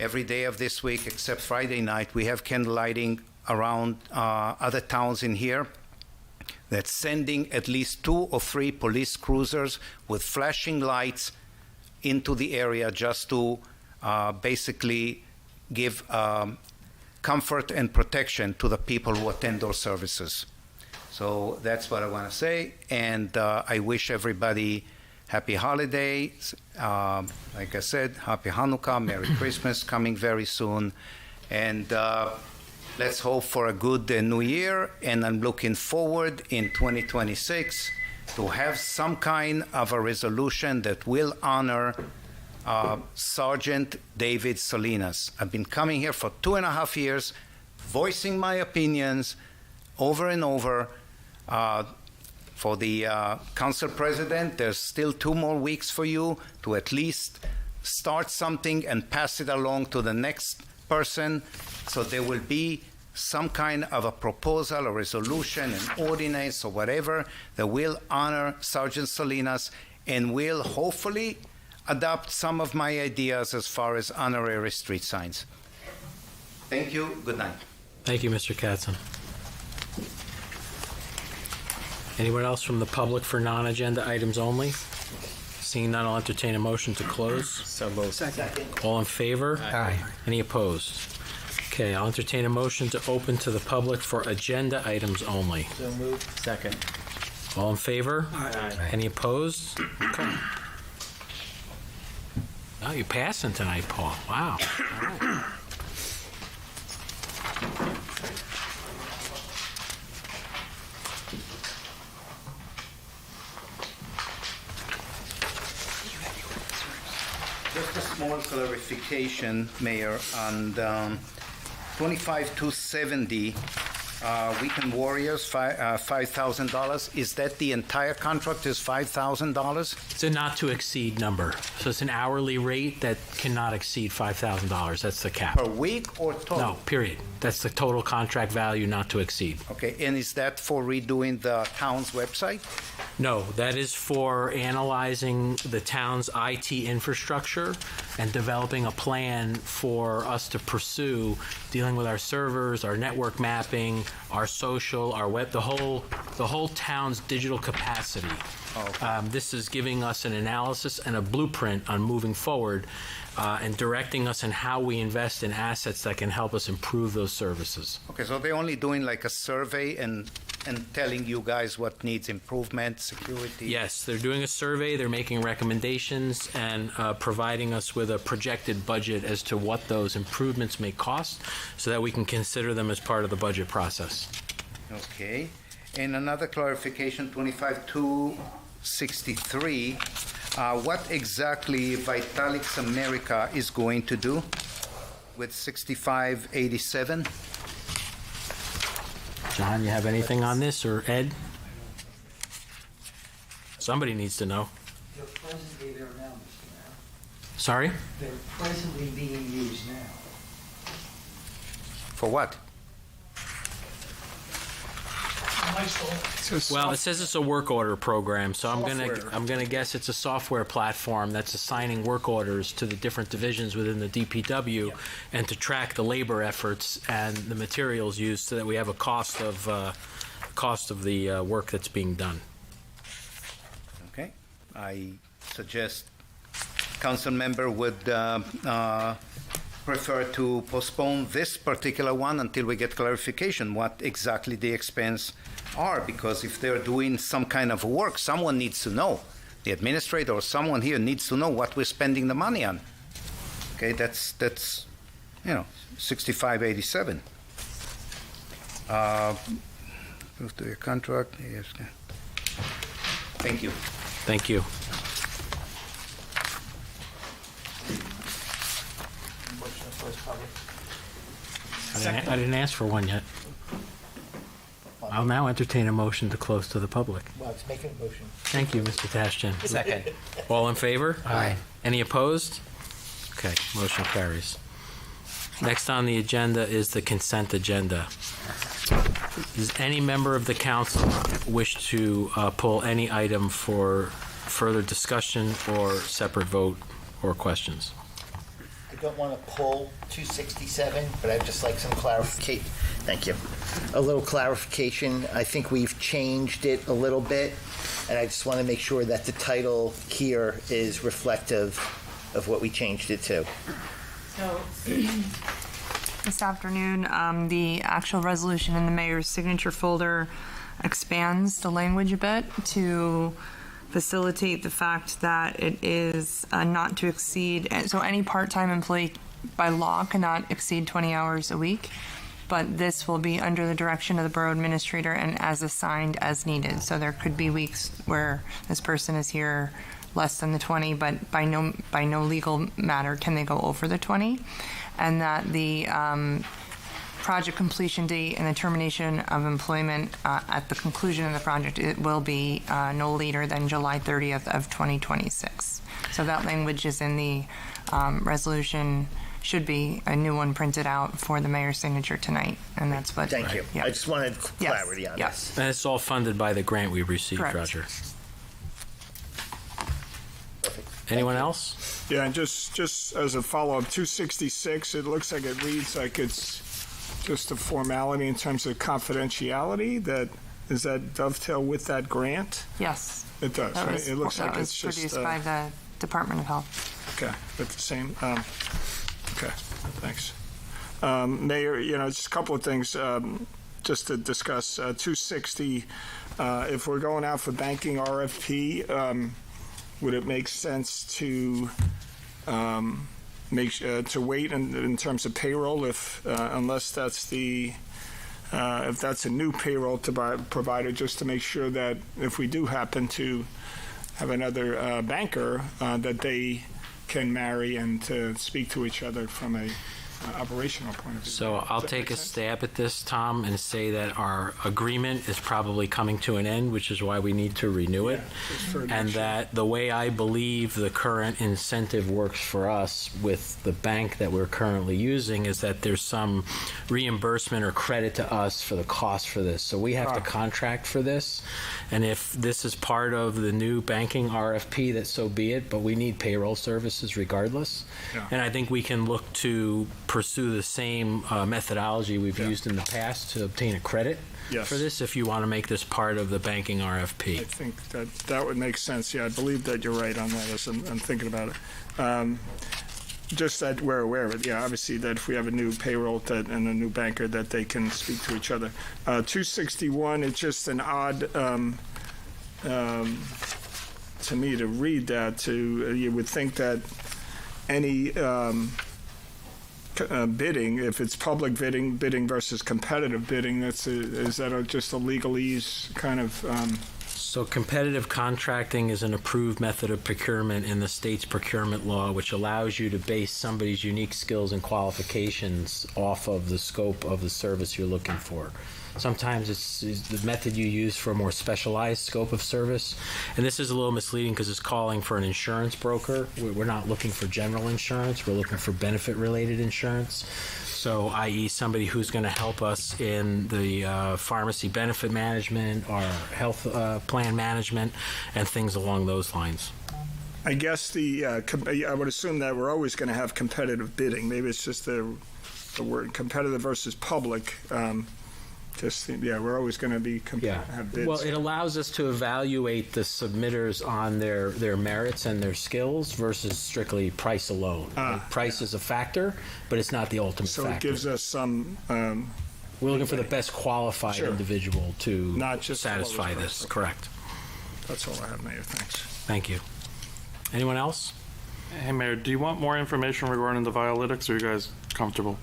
every day of this week except Friday night, we have candle lighting around other towns in here. That's sending at least 2 or 3 police cruisers with flashing lights into the area just to basically give comfort and protection to the people who attend those services. So that's what I want to say, and I wish everybody happy holidays. Like I said, happy Hanukkah, Merry Christmas coming very soon, and let's hope for a good new year. And I'm looking forward in 2026 to have some kind of a resolution that will honor Sergeant David Salinas. I've been coming here for 2.5 years, voicing my opinions over and over. For the council president, there's still 2 more weeks for you to at least start something and pass it along to the next person. So there will be some kind of a proposal, a resolution, an ordinance, or whatever that will honor Sergeant Salinas and will hopefully adopt some of my ideas as far as honorary street signs. Thank you. Good night. Thank you, Mr. Katzen. Anyone else from the public for non-agenda items only? Seeing none, I'll entertain a motion to close. So moved. Second. All in favor? Aye. Any opposed? Okay, I'll entertain a motion to open to the public for agenda items only. So moved. Second. All in favor? Aye. Any opposed? Okay. Oh, you're passing tonight, Paul. Wow. All right. Just a small clarification, Mayor, on 25270, Weekend Warriors, $5,000. Is that the entire contract is $5,000? It's a not to exceed number. So it's an hourly rate that cannot exceed $5,000. That's the cap. Per week or total? No, period. That's the total contract value not to exceed. Okay, and is that for redoing the town's website? No, that is for analyzing the town's IT infrastructure and developing a plan for us to pursue dealing with our servers, our network mapping, our social, our web, the whole town's digital capacity. Okay. This is giving us an analysis and a blueprint on moving forward and directing us in how we invest in assets that can help us improve those services. Okay, so they're only doing like a survey and telling you guys what needs improvement, security? Yes, they're doing a survey, they're making recommendations, and providing us with a projected budget as to what those improvements may cost so that we can consider them as part of the budget process. Okay. And another clarification, 25263, what exactly Vitalix America is going to do with 6587? John, you have anything on this, or Ed? Somebody needs to know. They're presently there now, Mr. Mayor. Sorry? They're presently being used now. For what? Well, it says it's a work order program, so I'm gonna guess it's a software platform that's assigning work orders to the different divisions within the DPW, and to track the labor efforts and the materials used, so that we have a cost of the work that's being done. Okay. I suggest council member would prefer to postpone this particular one until we get clarification what exactly the expense are, because if they're doing some kind of work, someone needs to know. The administrator or someone here needs to know what we're spending the money on. Okay, that's 6587. Move to your contract. Yes. Thank you. Thank you. I didn't ask for one yet. I'll now entertain a motion to close to the public. Well, it's making a motion. Thank you, Mr. Tashjian. Second. All in favor? Aye. Any opposed? Okay, motion carries. Next on the agenda is the consent agenda. Does any member of the council wish to pull any item for further discussion or separate vote or questions? I don't want to pull 267, but I'd just like some clarification. Thank you. A little clarification. I think we've changed it a little bit, and I just want to make sure that the title here is reflective of what we changed it to. So, this afternoon. The actual resolution in the mayor's signature folder expands the language a bit to facilitate the fact that it is not to exceed, so any part-time employee by law cannot exceed 20 hours a week, but this will be under the direction of the borough administrator and as assigned as needed. So there could be weeks where this person is here less than the 20, but by no legal matter can they go over the 20, and that the project completion date and the termination of employment at the conclusion of the project, it will be no later than July 30th of 2026. So that language is in the resolution. Should be a new one printed out for the mayor's signature tonight, and that's what. Thank you. Yeah. I just wanted clarity on Yes. this. And it's all funded by the grant we received, Correct. Roger. Anyone else? Yeah, and just as a follow-up, 266, it looks like it reads like it's just a formality in terms of confidentiality. Does that dovetail with that grant? Yes. It does, That right? was, It looks that like was it's just... produced by the Department of Health. Okay, but the same, okay, thanks. Mayor, just a couple of things just to discuss. 260, if we're going out for banking RFP, would it make sense to to wait in terms of payroll unless that's if that's a new payroll provider, just to make sure that if we do happen to have another banker, that they can marry and to speak to each other from a operational point of view. So I'll take a stab at this, Tom, and say that our agreement is probably coming to an end, which is why we need to renew it. And that the way I believe the current incentive works for us with the bank that we're currently using is that there's some reimbursement or credit to us for the cost for this. So we have to contract for this. And if this is part of the new banking RFP, that so be it, but we need payroll services regardless. Yeah. And I think we can look to pursue the same methodology we've used in the past to obtain a credit for this if you want to make this part of the banking RFP. I think that would make sense. Yeah, I believe that you're right on that as I'm thinking about it. Just that we're aware of it. Yeah, obviously that if we have a new payroll and a new banker, that they can speak to each other. 261, it's just an odd to me to read that. You would think that any bidding, if it's public bidding versus competitive bidding, is that just a legalese kind of? So competitive contracting is an approved method of procurement in the state's procurement law, which allows you to base somebody's unique skills and qualifications off of the scope of the service you're looking for. Sometimes it's the method you use for a more specialized scope of service. And this is a little misleading because it's calling for an insurance broker. We're not looking for general insurance. We're looking for benefit-related insurance. So, i.e. somebody who's going to help us in the pharmacy benefit management or health plan management and things along those lines. I guess I would assume that we're always going to have competitive bidding. Maybe it's just the word competitive versus public. We're always going to be have bids. Well, it allows us to evaluate the submitters on their merits and their skills versus strictly price alone. Price is a factor, but it's not the ultimate factor. So it gives us some... We're looking for the best qualified individual to not just satisfy this. Okay. Correct. That's all I have, Mayor. Thanks. Thank you. Anyone else? Hey, Mayor, do you want more information regarding the Violytics, or are you guys comfortable?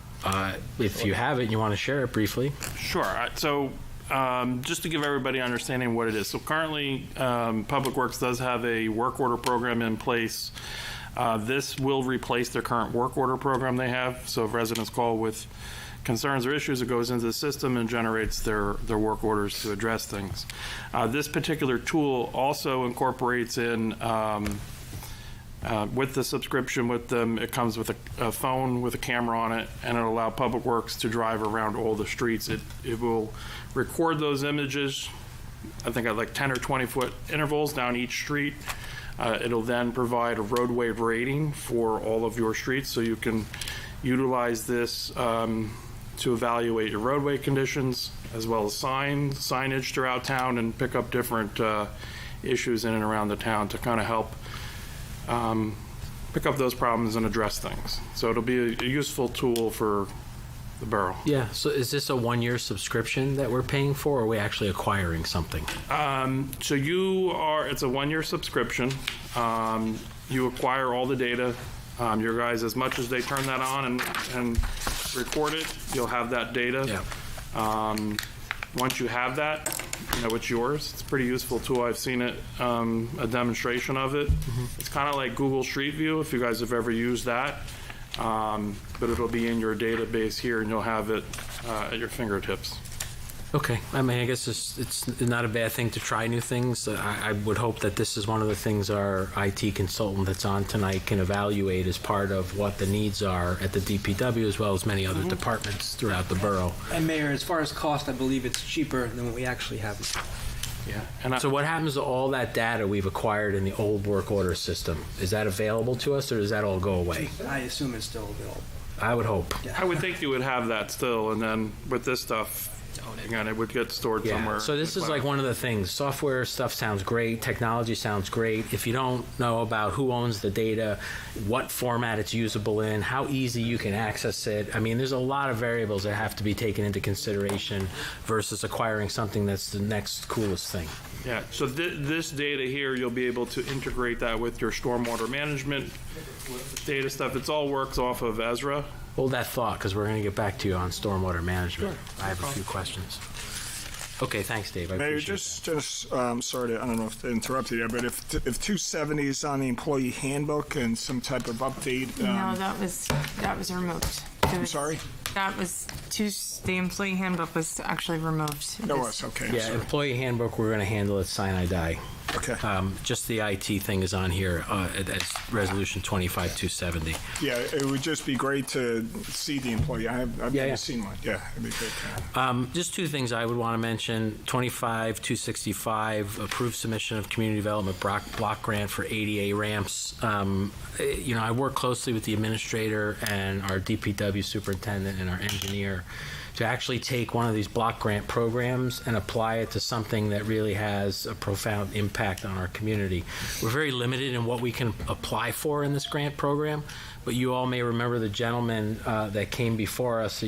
If you have it and you want to share it briefly. Sure. So just to give everybody understanding what it is. So currently, Public Works does have a work order program in place. This will replace their current work order program they have. So if residents call with concerns or issues, it goes into the system and generates their work orders to address things. This particular tool also incorporates in with the subscription with them, it comes with a phone with a camera on it, and it'll allow Public Works to drive around all the streets. It will record those images, I think at like 10 or 20 foot intervals down each street. It'll then provide a roadway rating for all of your streets, so you can utilize this to evaluate your roadway conditions, as well as signage throughout town, and pick up different issues in and around the town to kind of help pick up those problems and address things. So it'll be a useful tool for the borough. Yeah, so is this a one-year subscription that we're paying for, or are we actually acquiring something? So it's a one-year subscription. You acquire all the data. Your guys, as much as they turn that on and record it, you'll have that data. Yeah. Once you have that, it's yours. It's a pretty useful tool. I've seen it, a demonstration of it. It's kind of like Google Street View, if you guys have ever used that. But it'll be in your database here, and you'll have it at your fingertips. Okay. I mean, I guess it's not a bad thing to try new things. I would hope that this is one of the things our IT consultant that's on tonight can evaluate as part of what the needs are at the DPW, as well as many other departments throughout the borough. And Mayor, as far as cost, I believe it's cheaper than what we actually have. Yeah. So what happens to all that data we've acquired in the old work order system? Is that available to us, or does that all go away? I assume it's still available. I would hope. I would think you would have that still, and then with this stuff, again, it would get stored somewhere. So this is like one of the things. Software stuff sounds great. Technology sounds great. If you don't know about who owns the data, what format it's usable in, how easy you can access it, I mean, there's a lot of variables that have to be taken into consideration versus acquiring something that's the next coolest thing. Yeah, so this data here, you'll be able to integrate that with your stormwater management data stuff. It all works off of Ezra. Hold that thought, because we're going to get back to you on stormwater management. Sure. I have a few questions. Okay, thanks, Dave. I Mayor, appreciate just sorry to, I don't know if I interrupted you, but if 270 is on the employee handbook and some type of update. No, that was removed. I'm sorry? That was the employee handbook was actually removed. It was, okay. Yeah, employee handbook, we're going to handle it sine die. Okay. Just the IT thing is on here as resolution 25270. Yeah, it would just be great to see the employee. I've never seen one. Yeah, it'd be great. Just two things I would want to mention. 25265, approved submission of community development block grant for ADA ramps. I work closely with the administrator and our DPW superintendent and our engineer to actually take one of these block grant programs and apply it to something that really has a profound impact on our community. We're very limited in what we can apply for in this grant program, but you all may remember the gentleman that came before us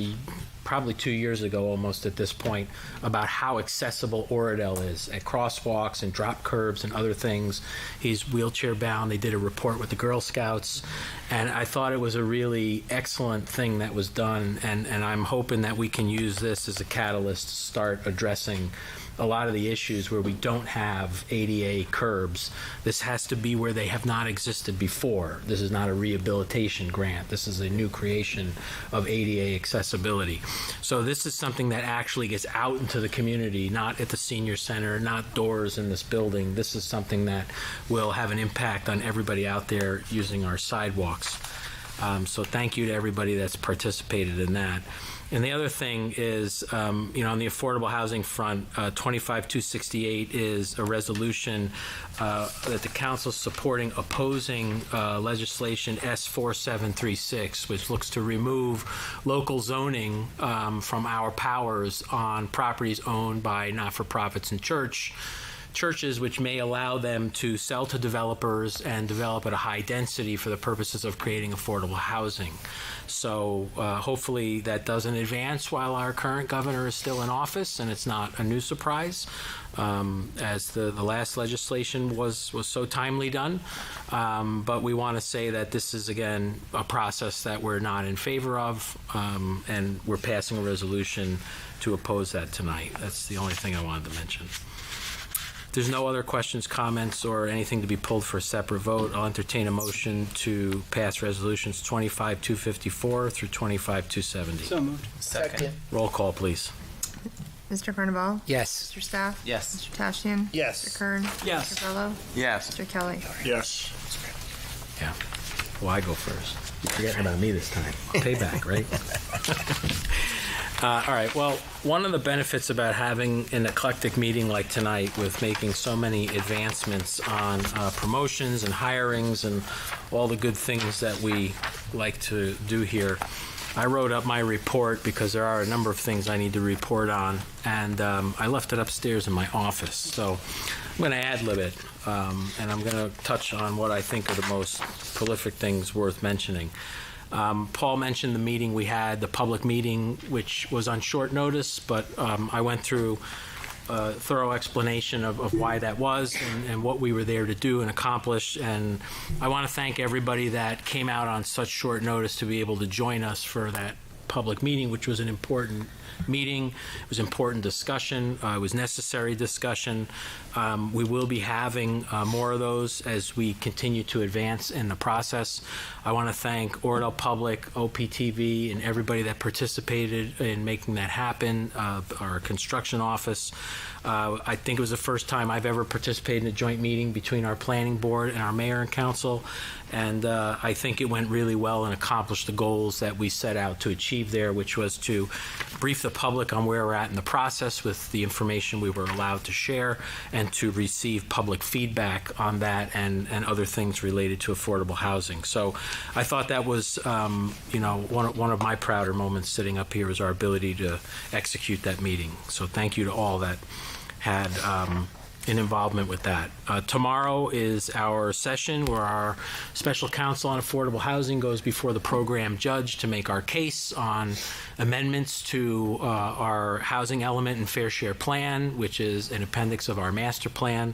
probably 2 years ago almost at this point, about how accessible Oradell is at crosswalks and drop curbs and other things. He's wheelchair bound. They did a report with the Girl Scouts, and I thought it was a really excellent thing that was done, and I'm hoping that we can use this as a catalyst to start addressing a lot of the issues where we don't have ADA curbs. This has to be where they have not existed before. This is not a rehabilitation grant. This is a new creation of ADA accessibility. So this is something that actually gets out into the community, not at the senior center, not doors in this building. This is something that will have an impact on everybody out there using our sidewalks. So thank you to everybody that's participated in that. And the other thing is, on the affordable housing front, 25268 is a resolution that the council is supporting opposing legislation S4736, which looks to remove local zoning from our powers on properties owned by not-for-profits and churches, which may allow them to sell to developers and develop at a high density for the purposes of creating affordable housing. So hopefully that doesn't advance while our current governor is still in office, and it's not a new surprise, as the last legislation was so timely done. But we want to say that this is, again, a process that we're not in favor of, and we're passing a resolution to oppose that tonight. That's the only thing I wanted to mention. If there's no other questions, comments, or anything to be pulled for a separate vote, I'll entertain a motion to pass resolutions 25254 through 25270. So moved. Second. Roll call, please. Mr. Carnaval? Yes. Mr. Staff? Yes. Mr. Tashian? Yes. Mr. Kern? Yes. Mr. Bello? Yes. Mr. Kelly? Yes. Yeah. Well, I go first. You're forgetting about me this time. Payback, right? All right. Well, one of the benefits about having an eclectic meeting like tonight, with making so many advancements on promotions and hirings and all the good things that we like to do here, I wrote up my report because there are a number of things I need to report on, and I left it upstairs in my office. So I'm going to ad-lib it, and I'm going to touch on what I think are the most prolific things worth mentioning. Paul mentioned the meeting we had, the public meeting, which was on short notice, but I went through a thorough explanation of why that was and what we were there to do and accomplish. And I want to thank everybody that came out on such short notice to be able to join us for that public meeting, which was an important meeting. It was important discussion. It was necessary discussion. We will be having more of those as we continue to advance in the process. I want to thank Oradell Public, OPTV, and everybody that participated in making that happen, our construction office. I think it was the first time I've ever participated in a joint meeting between our planning board and our mayor and council, and I think it went really well and accomplished the goals that we set out to achieve there, which was to brief the public on where we're at in the process with the information we were allowed to share, and to receive public feedback on that and other things related to affordable housing. So I thought that was, one of my prouder moments sitting up here was our ability to execute that meeting. So thank you to all that had an involvement with that. Tomorrow is our session where our special counsel on affordable housing goes before the program judge to make our case on amendments to our housing element and fair share plan, which is an appendix of our master plan.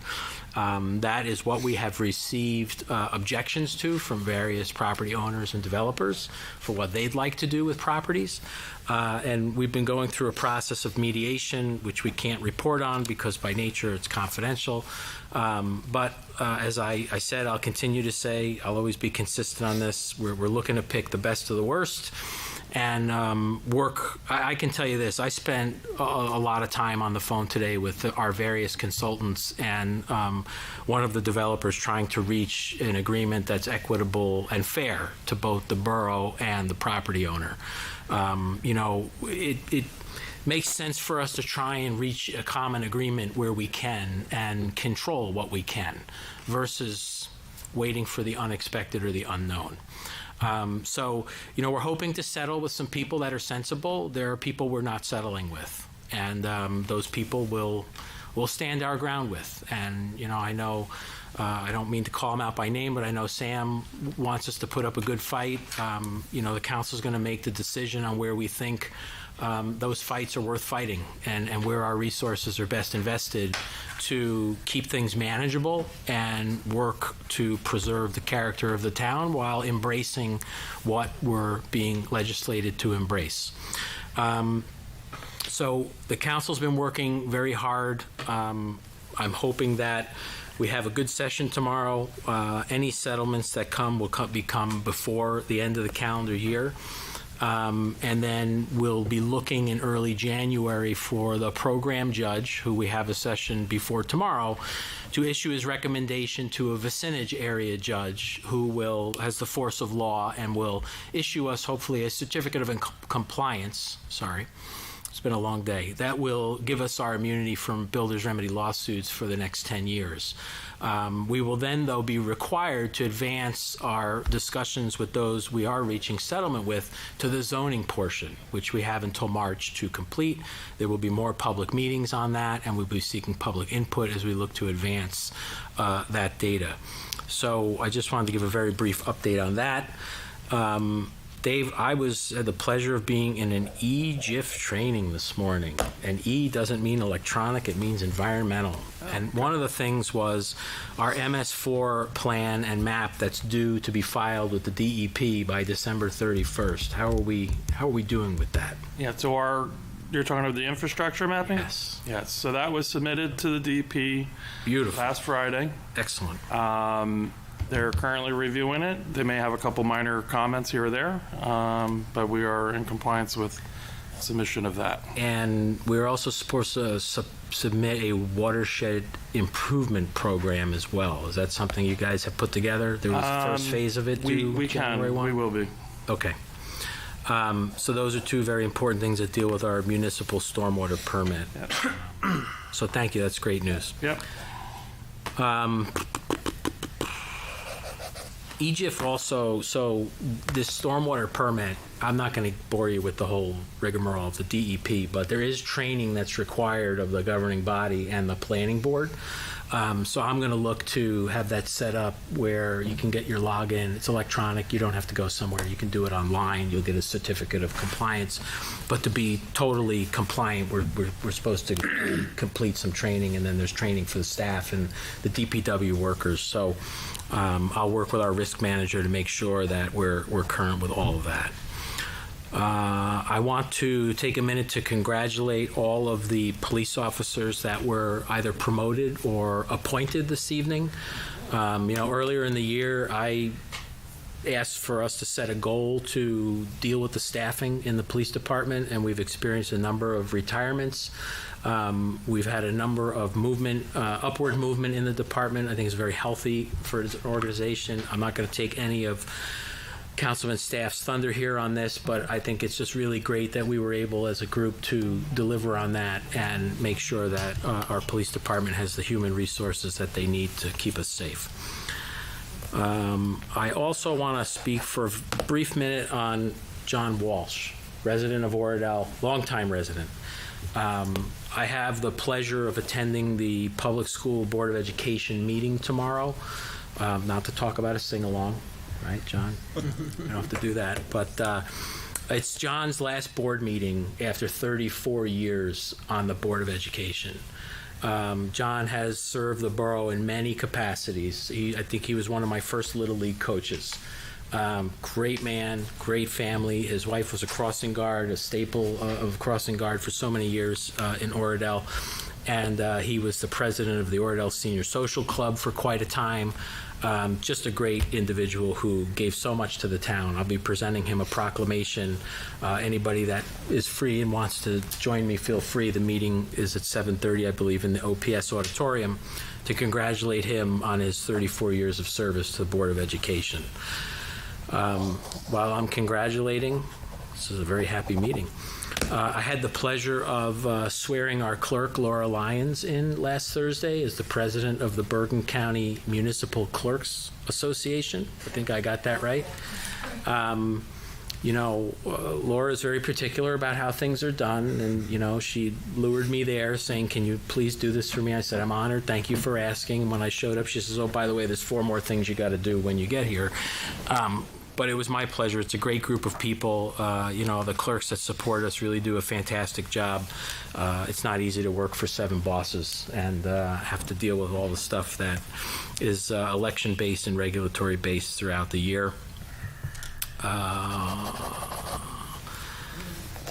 That is what we have received objections to from various property owners and developers for what they'd like to do with properties. And we've been going through a process of mediation, which we can't report on because by nature it's confidential. But as I said, I'll continue to say, I'll always be consistent on this. We're looking to pick the best of the worst and work. I can tell you this, I spent a lot of time on the phone today with our various consultants and one of the developers trying to reach an agreement that's equitable and fair to both the borough and the property owner. It makes sense for us to try and reach a common agreement where we can and control what we can versus waiting for the unexpected or the unknown. So we're hoping to settle with some people that are sensible. There are people we're not settling with, and those people will stand our ground with. And, I know I don't mean to call them out by name, but I know Sam wants us to put up a good fight. The council's going to make the decision on where we think those fights are worth fighting and where our resources are best invested to keep things manageable and work to preserve the character of the town while embracing what we're being legislated to embrace. So the council's been working very hard. I'm hoping that we have a good session tomorrow. Any settlements that come will become before the end of the calendar year. And then we'll be looking in early January for the program judge, who we have a session before tomorrow, to issue his recommendation to a vicinage area judge who has the force of law and will issue us hopefully a certificate of compliance. Sorry. It's been a long day. That will give us our immunity from builder's remedy lawsuits for the next 10 years. We will then, though, be required to advance our discussions with those we are reaching settlement with to the zoning portion, which we have until March to complete. There will be more public meetings on that, and we'll be seeking public input as we look to advance that data. So I just wanted to give a very brief update on that. Dave, I had the pleasure of being in an E-GIF training this morning. And E doesn't mean electronic, it means environmental. And one of the things was our MS4 plan and map that's due to be filed with the DEP by December 31st. How are we doing with that? Yeah, so you're talking about the infrastructure mapping? Yes. Yes, so that was submitted to the DEP. Beautiful. Last Friday. Excellent. They're currently reviewing it. They may have a couple minor comments here or there, but we are in compliance with submission of that. And we're also supposed to submit a watershed improvement program as well. Is that something you guys have put together? There was the first phase of it due January 1? We will be. Okay. So those are two very important things that deal with our municipal stormwater permit. Yep. So thank you. That's great news. Yep. EGIF also, so this stormwater permit, I'm not going to bore you with the whole rigmarole of the DEP, but there is training that's required of the governing body and the planning board. So I'm going to look to have that set up where you can get your login. It's electronic. You don't have to go somewhere. You can do it online. You'll get a certificate of compliance. But to be totally compliant, we're supposed to complete some training, and then there's training for the staff and the DPW workers. So I'll work with our risk manager to make sure that we're current with all of that. I want to take a minute to congratulate all of the police officers that were either promoted or appointed this evening. Earlier in the year, I asked for us to set a goal to deal with the staffing in the police department, and we've experienced a number of retirements. We've had a number of upward movement in the department. I think it's very healthy for an organization. I'm not going to take any of Councilman Staff's thunder here on this, but I think it's just really great that we were able as a group to deliver on that and make sure that our police department has the human resources that they need to keep us safe. I also want to speak for a brief minute on John Walsh, resident of Oradell, longtime resident. I have the pleasure of attending the Public School Board of Education meeting tomorrow, not to talk about a sing-along. Right, John? I don't have to do that. But it's John's last board meeting after 34 years on the Board of Education. John has served the borough in many capacities. I think he was one of my first Little League coaches. Great man, great family. His wife was a crossing guard, a staple of crossing guard for so many years in Oradell. And he was the president of the Oradell Senior Social Club for quite a time. Just a great individual who gave so much to the town. I'll be presenting him a proclamation. Anybody that is free and wants to join me, feel free. The meeting is at 7:30, I believe, in the OPS auditorium to congratulate him on his 34 years of service to the Board of Education. While I'm congratulating, this is a very happy meeting. I had the pleasure of swearing our clerk, Laura Lyons, in last Thursday as the president of the Bergen County Municipal Clerks Association. I think I got that right. Laura is very particular about how things are done, and, she lured me there saying, can you please do this for me? I said, I'm honored. Thank you for asking. And when I showed up, she says, oh, by the way, there's 4 more things you got to do when you get here. But it was my pleasure. It's a great group of people. The clerks that support us really do a fantastic job. It's not easy to work for 7 bosses and have to deal with all the stuff that is election-based and regulatory-based throughout the year.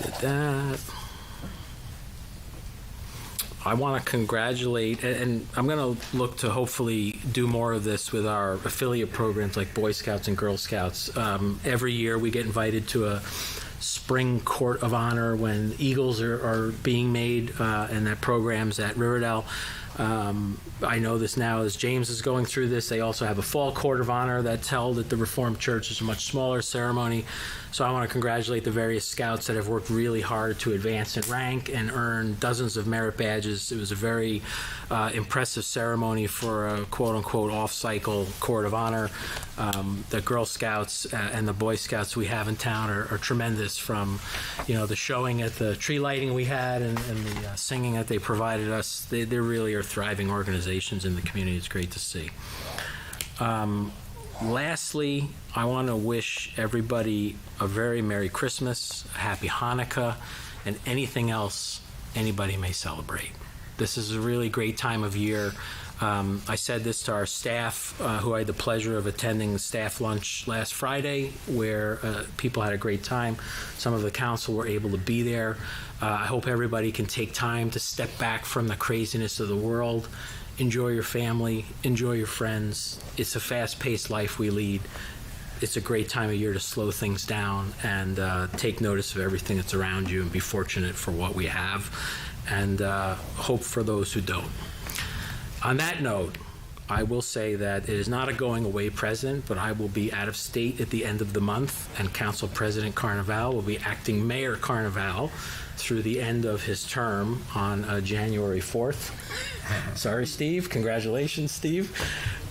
Did that. I want to congratulate, and I'm going to look to hopefully do more of this with our affiliate programs like Boy Scouts and Girl Scouts. Every year we get invited to a spring court of honor when Eagles are being made, and that program's at Riverdale. I know this now as James is going through this. They also have a fall court of honor that's held at the Reformed Church. It's a much smaller ceremony. So I want to congratulate the various scouts that have worked really hard to advance in rank and earn dozens of merit badges. It was a very impressive ceremony for a quote-unquote off-cycle court of honor. The Girl Scouts and the Boy Scouts we have in town are tremendous, from the showing at the tree lighting we had and the singing that they provided us. They really are thriving organizations in the community. It's great to see. Lastly, I want to wish everybody a very Merry Christmas, a Happy Hanukkah, and anything else anybody may celebrate. This is a really great time of year. I said this to our staff, who I had the pleasure of attending the staff lunch last Friday, where people had a great time. Some of the council were able to be there. I hope everybody can take time to step back from the craziness of the world. Enjoy your family, enjoy your friends. It's a fast-paced life we lead. It's a great time of year to slow things down and take notice of everything that's around you and be fortunate for what we have, and hope for those who don't. On that note, I will say that it is not a going-away president, but I will be out of state at the end of the month, and Council President Carnival will be acting Mayor Carnival through the end of his term on January 4th. Sorry, Steve. Congratulations, Steve.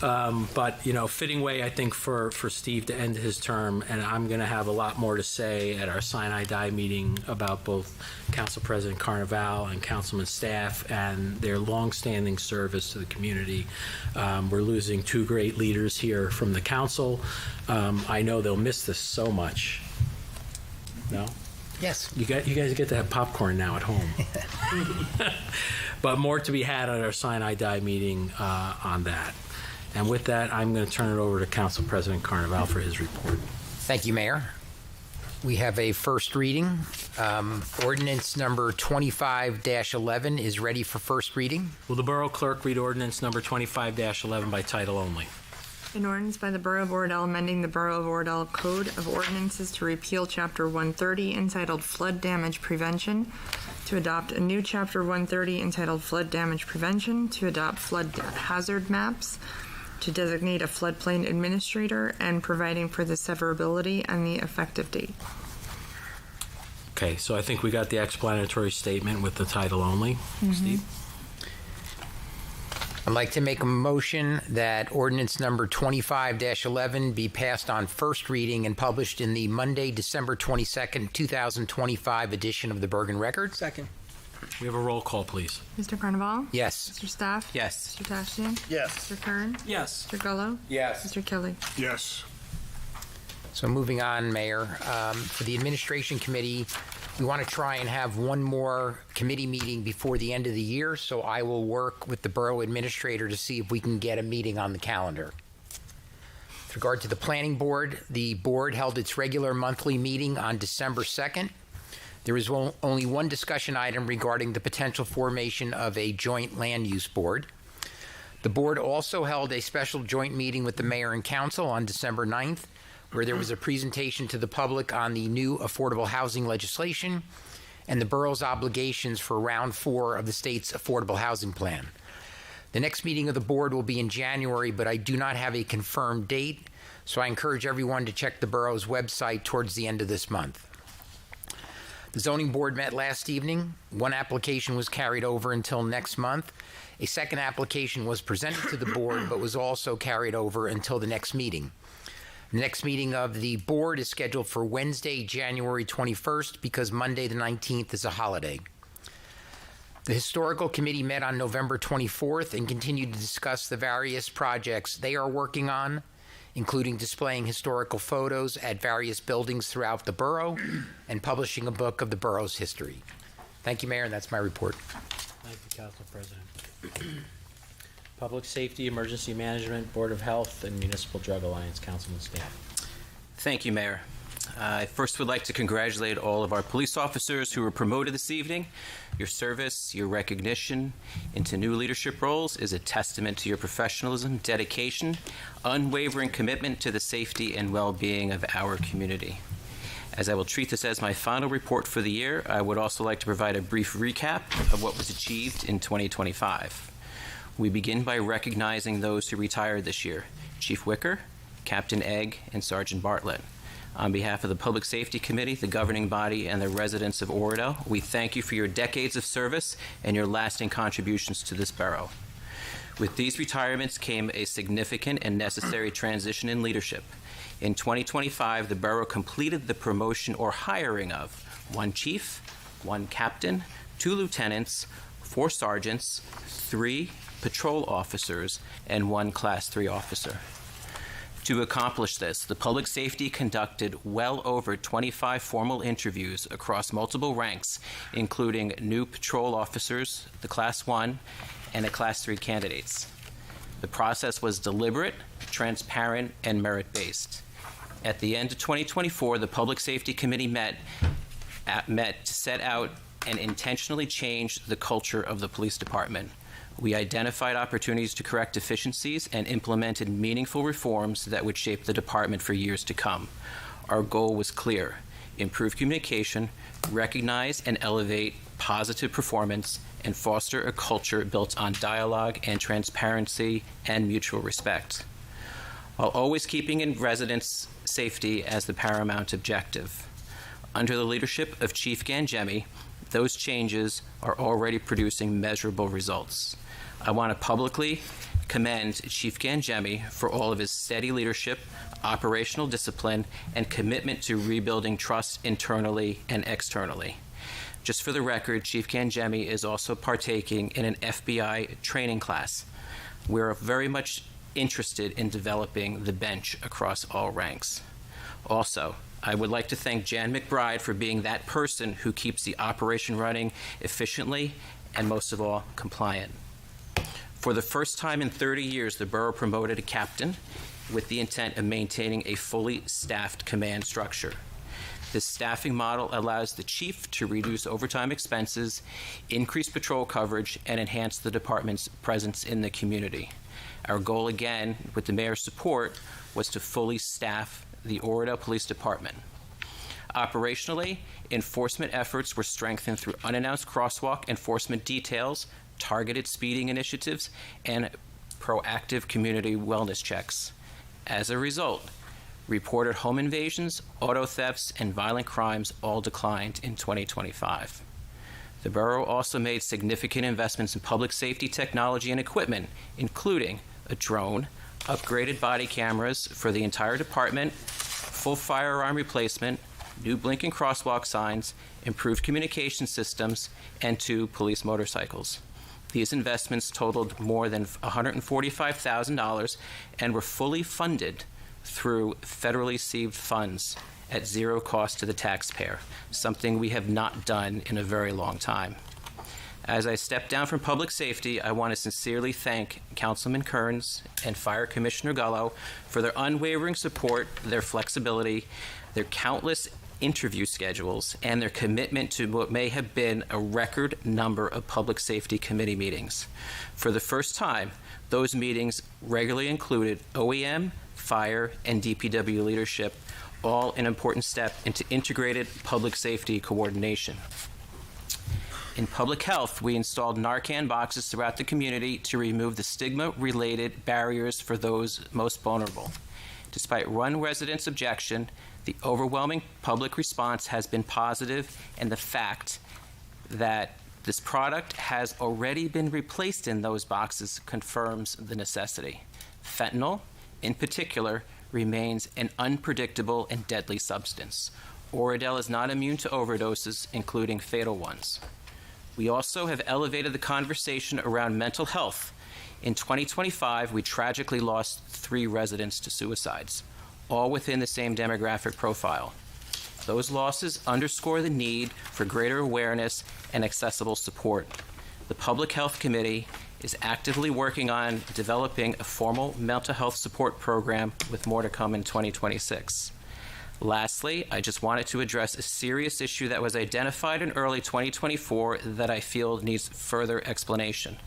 But, fitting way, I think, for Steve to end his term, and I'm going to have a lot more to say at our Sinai Die meeting about both Council President Carnival and Councilman staff and their longstanding service to the community. We're losing two great leaders here from the council. I know they'll miss this so much. No? Yes. You guys get to have popcorn now at home. But more to be had at our Sinai Die meeting on that. And with that, I'm going to turn it over to Council President Carnival for his report. Thank you, Mayor. We have a first reading. Ordinance number 25-11 is ready for first reading. Will the Borough Clerk read ordinance number 25-11 by title only? An ordinance by the Borough of Oradell amending the Borough of Oradell Code of Ordinances to repeal Chapter 130 entitled Flood Damage Prevention, to adopt a new Chapter 130 entitled Flood Damage Prevention, to adopt flood hazard maps, to designate a floodplain administrator, and providing for the severability and the effective date. Okay, so I think we got the explanatory statement with the title only. Steve? I'd like to make a motion that ordinance number 25-11 be passed on first reading and published in the Monday, December 22nd, 2025 edition of the Bergen Record. Second. We have a roll call, please. Mr. Carnival? Yes. Mr. Staff? Yes. Mr. Tashian? Yes. Mr. Kern? Yes. Mr. Gullo? Yes. Mr. Kelly? Yes. So moving on, Mayor, for the Administration Committee, we want to try and have one more committee meeting before the end of the year, so I will work with the Borough Administrator to see if we can get a meeting on the calendar. With regard to the Planning Board, the board held its regular monthly meeting on December 2nd. There is only one discussion item regarding the potential formation of a joint land use board. The board also held a special joint meeting with the Mayor and Council on December 9th, where there was a presentation to the public on the new affordable housing legislation and the borough's obligations for Round 4 of the state's affordable housing plan. The next meeting of the board will be in January, but I do not have a confirmed date, so I encourage everyone to check the borough's website towards the end of this month. The zoning board met last evening. One application was carried over until next month. A second application was presented to the board, but was also carried over until the next meeting. The next meeting of the board is scheduled for Wednesday, January 21st, because Monday the 19th is a holiday. The Historical Committee met on November 24th and continued to discuss the various projects they are working on, including displaying historical photos at various buildings throughout the borough and publishing a book of the borough's history. Thank you, Mayor, and that's my report. Thank you, Council President. Public Safety, Emergency Management, Board of Health, and Municipal Drug Alliance, Councilman Staff. Thank you, Mayor. I first would like to congratulate all of our police officers who were promoted this evening. Your service, your recognition into new leadership roles is a testament to your professionalism, dedication, unwavering commitment to the safety and well-being of our community. As I will treat this as my final report for the year, I would also like to provide a brief recap of what was achieved in 2025. We begin by recognizing those who retired this year: Chief Wicker, Captain Egg, and Sergeant Bartlett. On behalf of the Public Safety Committee, the governing body, and the residents of Oradell, we thank you for your decades of service and your lasting contributions to this borough. With these retirements came a significant and necessary transition in leadership. In 2025, the borough completed the promotion or hiring of one chief, one captain, 2 lieutenants, 4 sergeants, 3 patrol officers, and 1 Class 3 officer. To accomplish this, the Public Safety conducted well over 25 formal interviews across multiple ranks, including new patrol officers, the Class 1, and the Class 3 candidates. The process was deliberate, transparent, and merit-based. At the end of 2024, the Public Safety Committee met to set out and intentionally change the culture of the police department. We identified opportunities to correct deficiencies and implemented meaningful reforms that would shape the department for years to come. Our goal was clear: improve communication, recognize and elevate positive performance, and foster a culture built on dialogue and transparency and mutual respect, while always keeping in residents' safety as the paramount objective. Under the leadership of Chief Gangemi, those changes are already producing measurable results. I want to publicly commend Chief Gangemi for all of his steady leadership, operational discipline, and commitment to rebuilding trust internally and externally. Just for the record, Chief Gangemi is also partaking in an FBI training class. We're very much interested in developing the bench across all ranks. Also, I would like to thank Jan McBride for being that person who keeps the operation running efficiently and, most of all, compliant. For the first time in 30 years, the borough promoted a captain with the intent of maintaining a fully staffed command structure. This staffing model allows the chief to reduce overtime expenses, increase patrol coverage, and enhance the department's presence in the community. Our goal, again, with the mayor's support, was to fully staff the Oradell Police Department. Operationally, enforcement efforts were strengthened through unannounced crosswalk enforcement details, targeted speeding initiatives, and proactive community wellness checks. As a result, reported home invasions, auto thefts, and violent crimes all declined in 2025. The borough also made significant investments in public safety technology and equipment, including a drone, upgraded body cameras for the entire department, full firearm replacement, new blinking crosswalk signs, improved communication systems, and 2 police motorcycles. These investments totaled more than $145,000 and were fully funded through federally received funds at zero cost to the taxpayer, something we have not done in a very long time. As I step down from public safety, I want to sincerely thank Councilman Kearns and Fire Commissioner Gullo for their unwavering support, their flexibility, their countless interview schedules, and their commitment to what may have been a record number of public safety committee meetings. For the first time, those meetings regularly included OEM, fire, and DPW leadership, all an important step into integrated public safety coordination. In public health, we installed Narcan boxes throughout the community to remove the stigma-related barriers for those most vulnerable. Despite one resident's objection, the overwhelming public response has been positive, and the fact that this product has already been replaced in those boxes confirms the necessity. Fentanyl, in particular, remains an unpredictable and deadly substance. Oradell is not immune to overdoses, including fatal ones. We also have elevated the conversation around mental health. In 2025, we tragically lost 3 residents to suicides, all within the same demographic profile. Those losses underscore the need for greater awareness and accessible support. The Public Health Committee is actively working on developing a formal mental health support program, with more to come in 2026. Lastly, I just wanted to address a serious issue that was identified in early 2024 that I feel needs further explanation.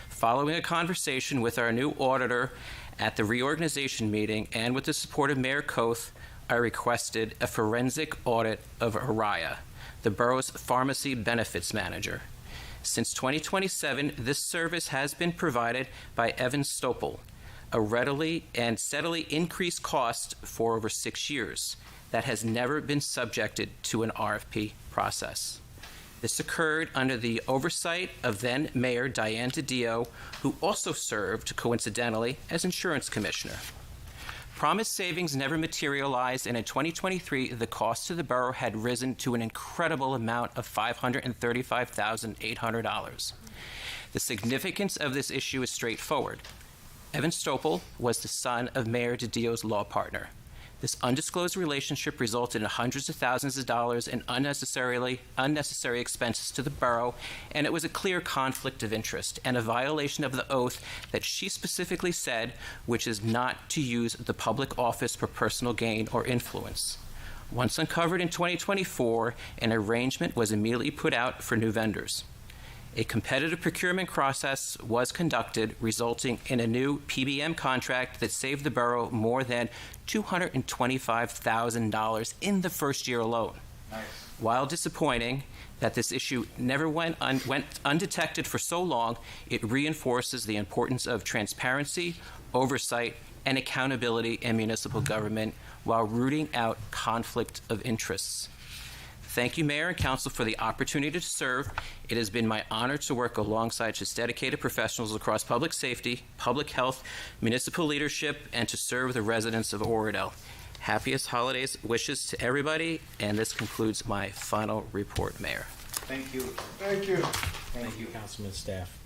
Following a conversation with our new auditor at the reorganization meeting and with the support of Mayor Koth, I requested a forensic audit of Araya, the borough's pharmacy benefits manager. Since 2027, this service has been provided by Evan Stopel, a readily and steadily increased cost for over 6 years that has never been subjected to an RFP process. This occurred under the oversight of then Mayor Diane DiDio, who also served, coincidentally, as insurance commissioner. Promised savings never materialized, and in 2023, the cost to the borough had risen to an incredible amount of $535,800. The significance of this issue is straightforward. Evan Stopel was the son of Mayor DiDio's law partner. This undisclosed relationship resulted in hundreds of thousands of dollars in unnecessary expenses to the borough, and it was a clear conflict of interest and a violation of the oath that she specifically said, which is not to use the public office for personal gain or influence. Once uncovered in 2024, an arrangement was immediately put out for new vendors. A competitive procurement process was conducted, resulting in a new PBM contract that saved the borough more than $225,000 in the first year alone. Nice. While disappointing that this issue never went undetected for so long, it reinforces the importance of transparency, oversight, and accountability in municipal government while rooting out conflict of interests. Thank you, Mayor and Council, for the opportunity to serve. It has been my honor to work alongside such dedicated professionals across public safety, public health, municipal leadership, and to serve the residents of Oradell. Happiest holidays wishes to everybody, and this concludes my final report, Mayor. Thank you. Thank you. Thank you, Councilman Staff.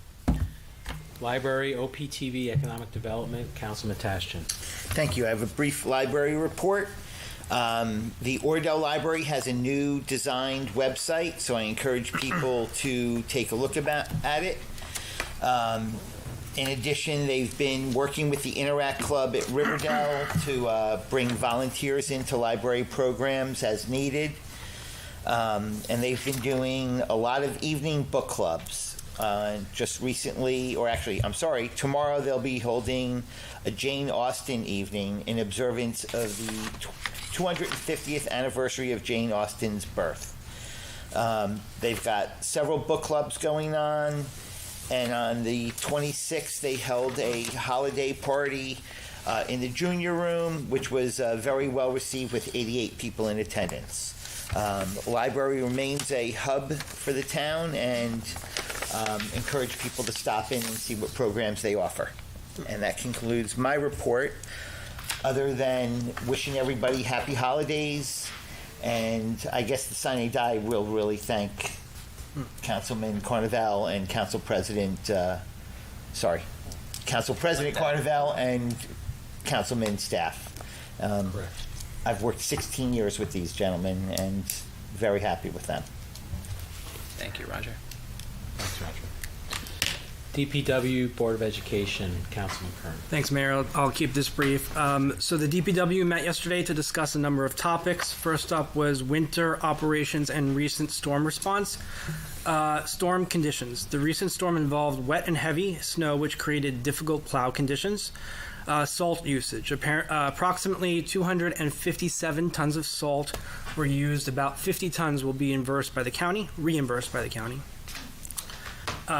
Library, OPTV, Economic Development, Councilman Tashjian. Thank you. I have a brief library report. The Oradell Library has a new designed website, so I encourage people to take a look at it. In addition, they've been working with the Interact Club at Riverdale to bring volunteers into library programs as needed. And they've been doing a lot of evening book clubs. Just recently, or actually, I'm sorry, tomorrow they'll be holding a Jane Austen evening in observance of the 250th anniversary of Jane Austen's birth. They've got several book clubs going on, and on the 26th they held a holiday party in the junior room, which was very well received with 88 people in attendance. The library remains a hub for the town, and encourage people to stop in and see what programs they offer. And that concludes my report, other than wishing everybody happy holidays. And I guess the sine die will really thank Councilman Carnevale and Council President Carnevale and Councilman Staff. I've worked 16 years with these gentlemen and very happy with them. Thank you, Roger. Thanks, Roger. DPW Board of Education, Councilman Kern. Thanks, Mayor. I'll keep this brief. So the DPW met yesterday to discuss a number of topics. First up was winter operations and recent storm response. Storm conditions. The recent storm involved wet and heavy snow, which created difficult plow conditions. Salt usage. Approximately 257 tons of salt were used. About 50 tons will be reimbursed by the county.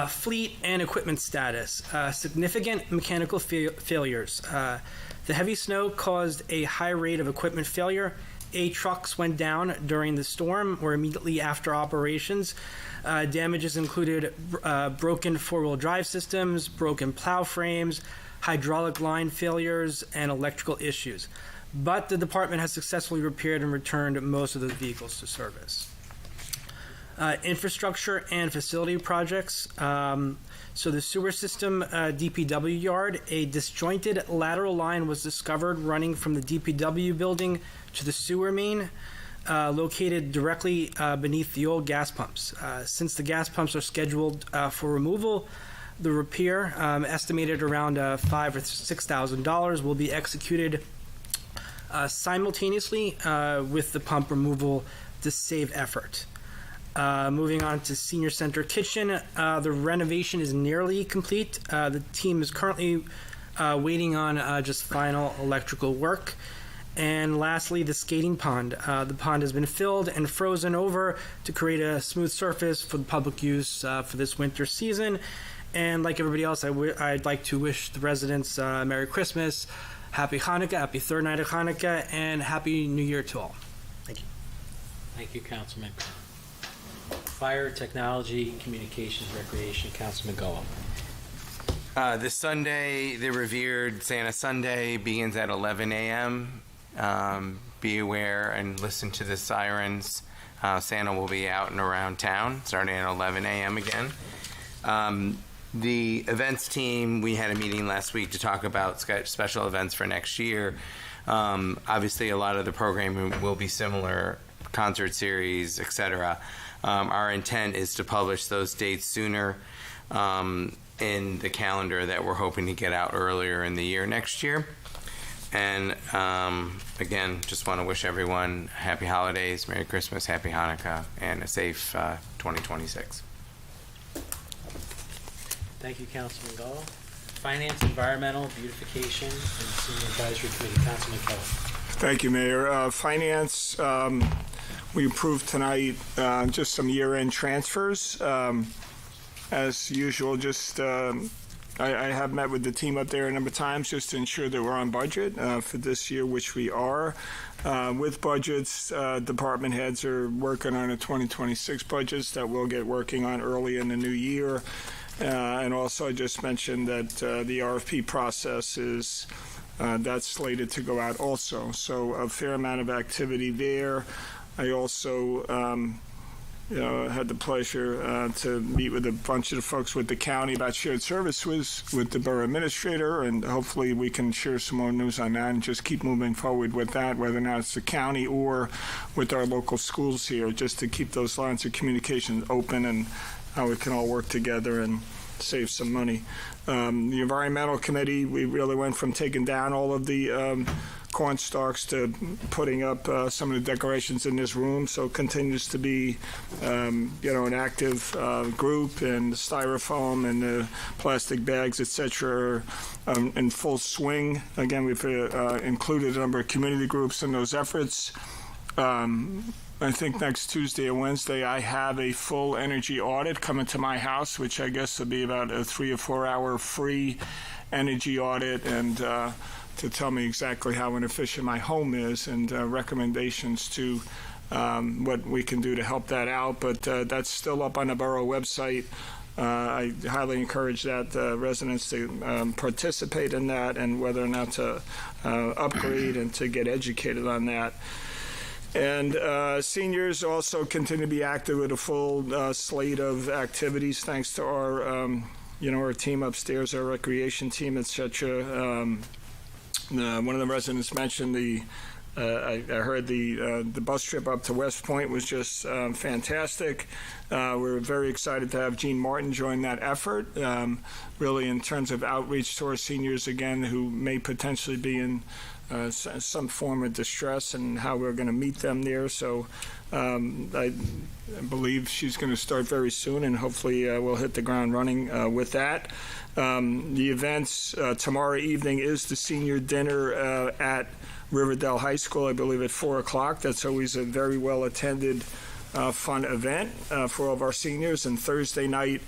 Fleet and equipment status. Significant mechanical failures. The heavy snow caused a high rate of equipment failure. 8 trucks went down during the storm or immediately after operations. Damages included broken four-wheel drive systems, broken plow frames, hydraulic line failures, and electrical issues. But the department has successfully repaired and returned most of the vehicles to service. Infrastructure and facility projects. So the sewer system DPW yard, a disjointed lateral line was discovered running from the DPW building to the sewer main, located directly beneath the old gas pumps. Since the gas pumps are scheduled for removal, the repair, estimated around $5,000 or $6,000, will be executed simultaneously with the pump removal to save effort. Moving on to Senior Center Kitchen, the renovation is nearly complete. The team is currently waiting on just final electrical work. And lastly, the skating pond. The pond has been filled and frozen over to create a smooth surface for the public use for this winter season. And like everybody else, I'd like to wish the residents Merry Christmas, Happy Hanukkah, Happy third night of Hanukkah, and Happy New Year to all. Thank you. Thank you, Councilman. Fire, Technology, Communications, Recreation, Councilman Goa. This Sunday, the revered Santa Sunday begins at 11 a.m. Be aware and listen to the sirens. Santa will be out and around town starting at 11 a.m. again. The events team, we had a meeting last week to talk about special events for next year. Obviously, a lot of the programming will be similar, concert series, etc. Our intent is to publish those dates sooner in the calendar that we're hoping to get out earlier in the year next year. And again, just want to wish everyone happy holidays, Merry Christmas, Happy Hanukkah, and a safe 2026. Thank you, Councilman Gall. Finance, Environmental, Beautification, and Senior Advisory Committee, Councilman Keller. Thank you, Mayor. Finance, we approved tonight just some year-end transfers. As usual, just I have met with the team up there a number of times just to ensure that we're on budget for this year, which we are. With budgets, department heads are working on a 2026 budgets that we'll get working on early in the new year. And also, I just mentioned that the RFP process is that's slated to go out also. So a fair amount of activity there. I also had the pleasure to meet with a bunch of the folks with the county about shared services with the borough administrator, and hopefully we can share some more news on that and just keep moving forward with that, whether or not it's the county or with our local schools here, just to keep those lines of communication open and how we can all work together and save some money. The environmental committee, we really went from taking down all of the corn stalks to putting up some of the decorations in this room, so it continues to be an active group, and the styrofoam and the plastic bags, etc., are in full swing. Again, we've included a number of community groups in those efforts. I think next Tuesday or Wednesday I have a full energy audit coming to my house, which I guess will be about a 3 or 4 hour free energy audit, and to tell me exactly how inefficient my home is, and recommendations to what we can do to help that out. But that's still up on the borough website. I highly encourage that residents to participate in that, and whether or not to upgrade and to get educated on that. And seniors also continue to be active with a full slate of activities, thanks to our, our team upstairs, our recreation team, etc. One of the residents mentioned I heard the bus trip up to West Point was just fantastic. We're very excited to have Gene Martin join that effort, really in terms of outreach to our seniors, again, who may potentially be in some form of distress, and how we're going to meet them there. So I believe she's going to start very soon, and hopefully we'll hit the ground running with that. The events tomorrow evening is the senior dinner at Riverdale High School, I believe at 4 o'clock. That's always a very well attended, fun event for all of our seniors. And Thursday night,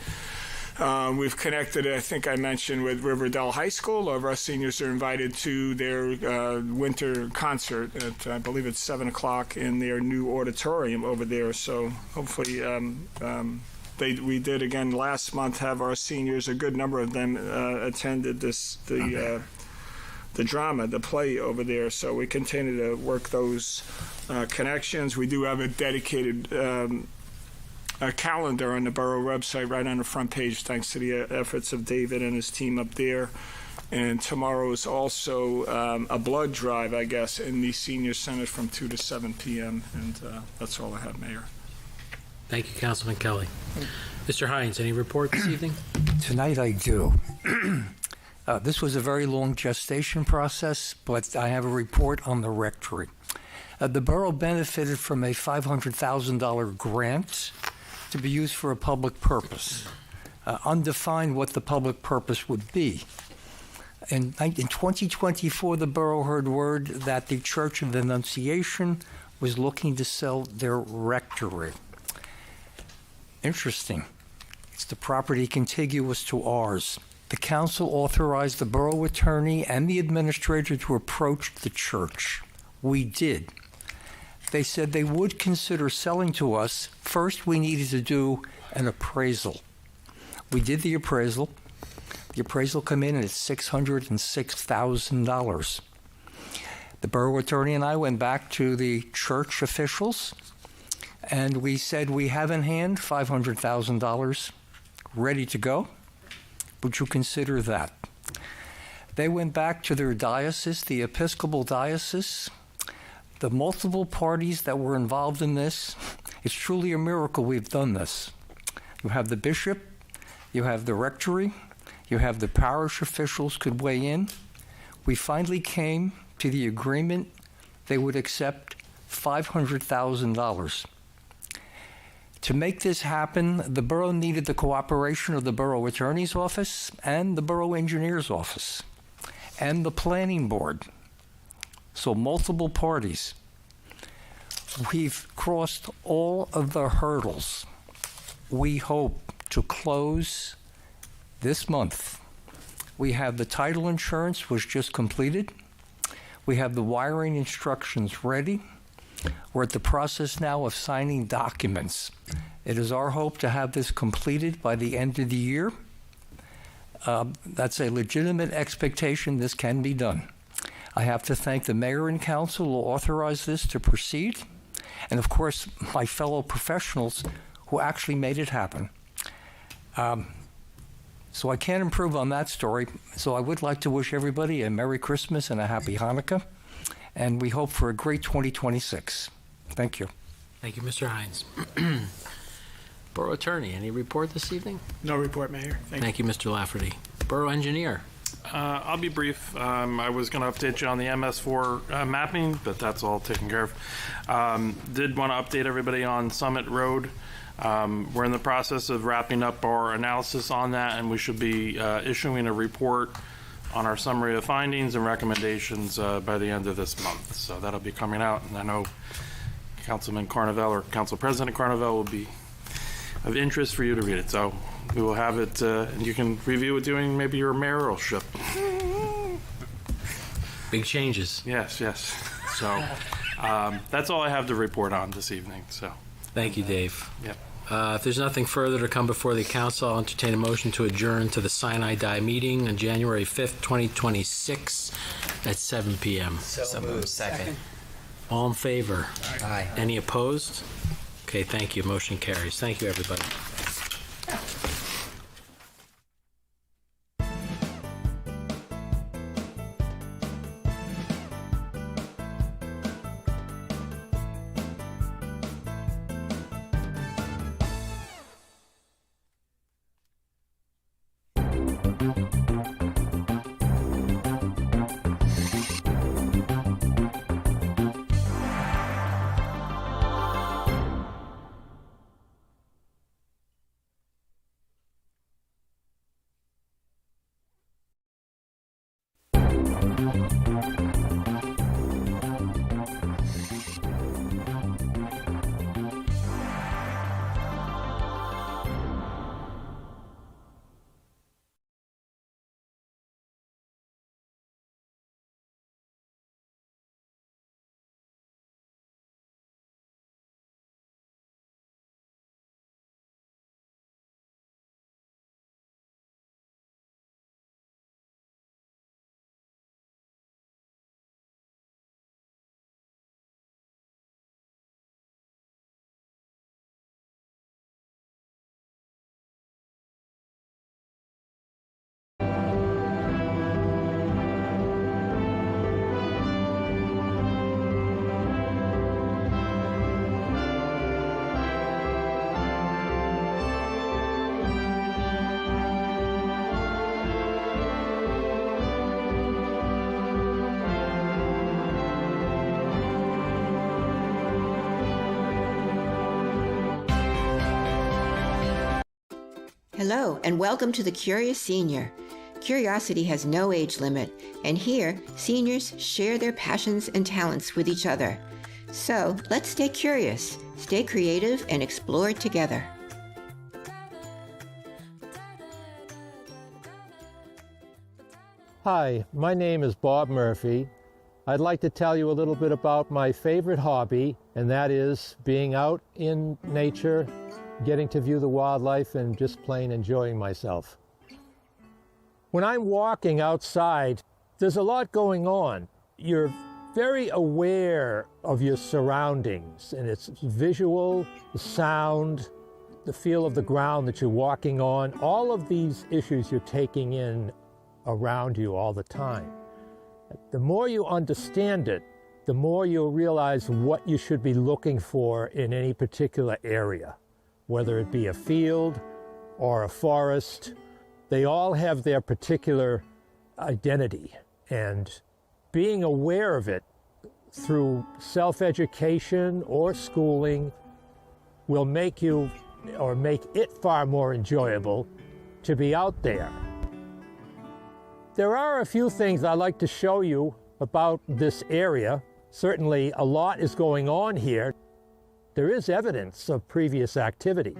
we've connected, I think I mentioned, with Riverdale High School. All of our seniors are invited to their winter concert at, I believe it's 7 o'clock in their new auditorium over there. So hopefully we did again last month have our seniors, a good number of them attended the drama, the play over there. So we continue to work those connections. We do have a dedicated a calendar on the borough website right on the front page, thanks to the efforts of David and his team up there. And tomorrow is also a blood drive, I guess, in the senior center from 2 to 7 p.m. And that's all I have, Mayor. Thank you, Councilman Kelly. Mr. Hines, any report this evening? Tonight I do. This was a very long gestation process, but I have a report on the rectory. The borough benefited from a $500,000 grant to be used for a public purpose. Undefined what the public purpose would be. In 2024, the borough heard word that the Church of the Annunciation was looking to sell their rectory. Interesting. It's the property contiguous to ours. The council authorized the borough attorney and the administrator to approach the church. We did. They said they would consider selling to us. First, we needed to do an appraisal. We did the appraisal. The appraisal came in at $606,000. The borough attorney and I went back to the church officials, and we said, we have in hand $500,000 ready to go. Would you consider that? They went back to their diocese, the Episcopal Diocese, the multiple parties that were involved in this. It's truly a miracle we've done this. You have the bishop, you have the rectory, you have the parish officials could weigh in. We finally came to the agreement they would accept $500,000. To make this happen, the borough needed the cooperation of the borough attorney's office and the borough engineer's office and the planning board. So multiple parties. We've crossed all of the hurdles. We hope to close this month We have the title insurance was just completed. We have the wiring instructions ready. We're at the process now of signing documents. It is our hope to have this completed by the end of the year. That's a legitimate expectation. This can be done. I have to thank the mayor and council who authorized this to proceed, and of course my fellow professionals who actually made it happen. So I can't improve on that story. So I would like to wish everybody a Merry Christmas and a Happy Hanukkah, and we hope for a great 2026. Thank you. Thank you, Mr. Hines. Borough Attorney, any report this evening? No report, Mayor. Thank you, Mr. Lafferty. Borough Engineer. I'll be brief. I was going to update you on the MS4 mapping, but that's all taken care of. Did want to update everybody on Summit Road. We're in the process of wrapping up our analysis on that, and we should be issuing a report on our summary of findings and recommendations by the end of this month. So that'll be coming out, and I know Councilman Carnevale or Council President Carnevale will be of interest for you to read it. So we will have it, and you can review it during maybe your mayoralship. Big changes. Yes, yes. So that's all I have to report on this evening. So thank you, Dave. Yep. If there's nothing further to come before the council, I'll entertain a motion to adjourn to the Sinai Die meeting on January 5th, 2026 at 7 p.m. So moved. Second. All in favor? Aye. Any opposed? Okay, thank you. Motion carries. Thank you, everybody. Hello, and welcome to the Curious Senior. Curiosity has no age limit, and here, seniors share their passions and talents with each other. So, let's stay curious, stay creative, and explore together. Hi, my name is Bob Murphy. I'd like to tell you a little bit about my favorite hobby, and that is being out in nature, getting to view the wildlife, and just plain enjoying myself. When I'm walking outside, there's a lot going on. You're very aware of your surroundings, and it's visual, the sound, the feel of the ground that you're walking on. All of these issues you're taking in around you all the time. The more you understand it, the more you'll realize what you should be looking for in any particular area, whether it be a field or a forest. They all have their particular identity, and being aware of it through self-education or schooling will make you, or make it far more enjoyable to be out there. There are a few things I'd like to show you about this area. Certainly a lot is going on here. There is evidence of previous activity.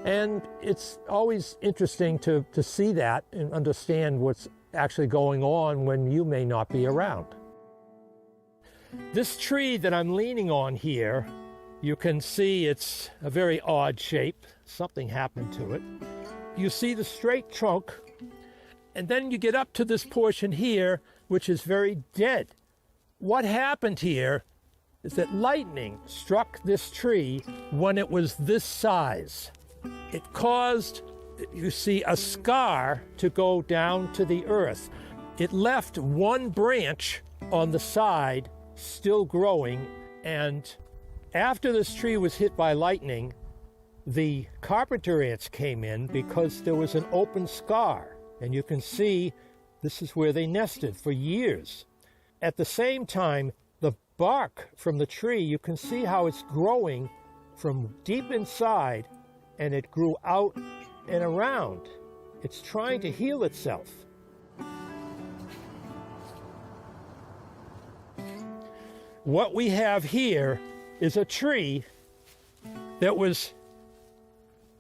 And it's always interesting to see that and understand what's actually going on when you may not be around. This tree that I'm leaning on here, you can see it's a very odd shape. Something happened to it. You see the straight trunk, and then you get up to this portion here, which is very dead. What happened here is that lightning struck this tree when it was this size. It caused, you see, a scar to go down to the earth. It left one branch on the side still growing, and after this tree was hit by lightning, the carpenter ants came in because there was an open scar. And you can see this is where they nested for years. At the same time, the bark from the tree, you can see how it's growing from deep inside, and it grew out and around. It's trying to heal itself. What we have here is a tree that was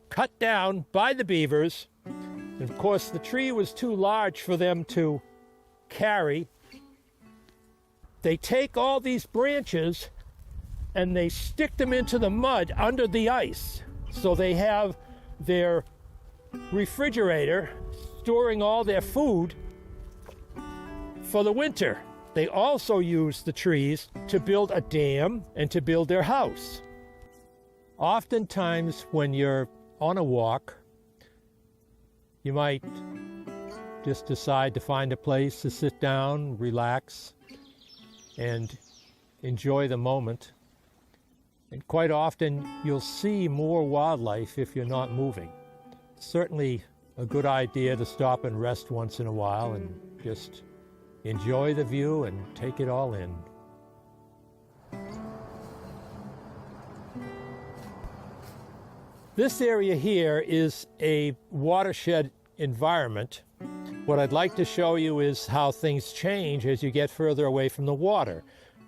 cut down by the beavers. And of course, the tree was too large for them to carry. They take all these branches and they stick them into the mud under the ice. So they have their refrigerator storing all their food for the winter. They also use the trees to build a dam and to build their house. Oftentimes when you're on a walk, you might just decide to find a place to sit down, relax, and enjoy the moment. And quite often you'll see more wildlife if you're not moving. It's certainly a good idea to stop and rest once in a while and just enjoy the view and take it all in. This area here is a watershed environment. What I'd like to show you is how things change as you get further away from the water.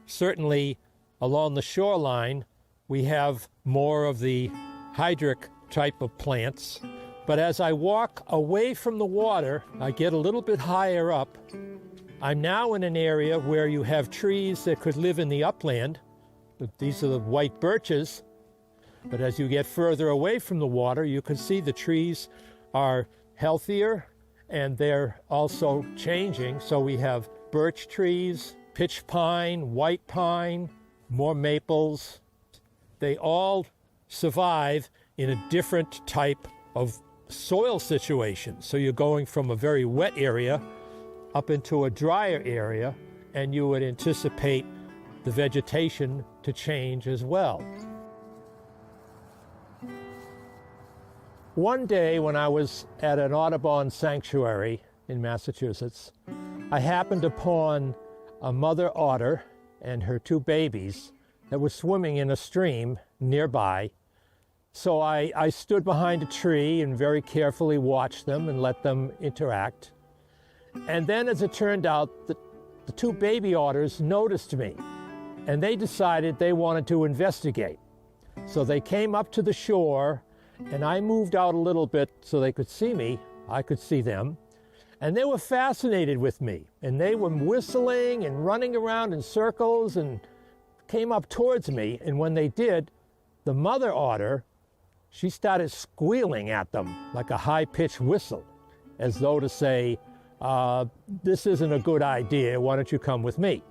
Certainly along the shoreline, we have more of the hydric type of plants. But as I walk away from the water, I get a little bit higher up. I'm now in an area where you have trees that could live in the upland. These are the white birches. But as you get further away from the water, you can see the trees are healthier and they're also changing. So we have birch trees, pitch pine, white pine, more maples. They all survive in a different type of soil situation. So you're going from a very wet area up into a drier area, and you would anticipate the vegetation to change as well. One day when I was at an Audubon sanctuary in Massachusetts, I happened upon a mother otter and her two babies that were swimming in a stream nearby. So I stood behind a tree and very carefully watched them and let them interact. And then, as it turned out, the two baby otters noticed me, and they decided they wanted to investigate. So they came up to the shore, and I moved out a little bit so they could see me. I could see them. And they were fascinated with me, and they were whistling and running around in circles and came up towards me. And when they did, the mother otter, she started squealing at them like a high-pitched whistle, as though to say, this isn't a good idea, why don't you come with me?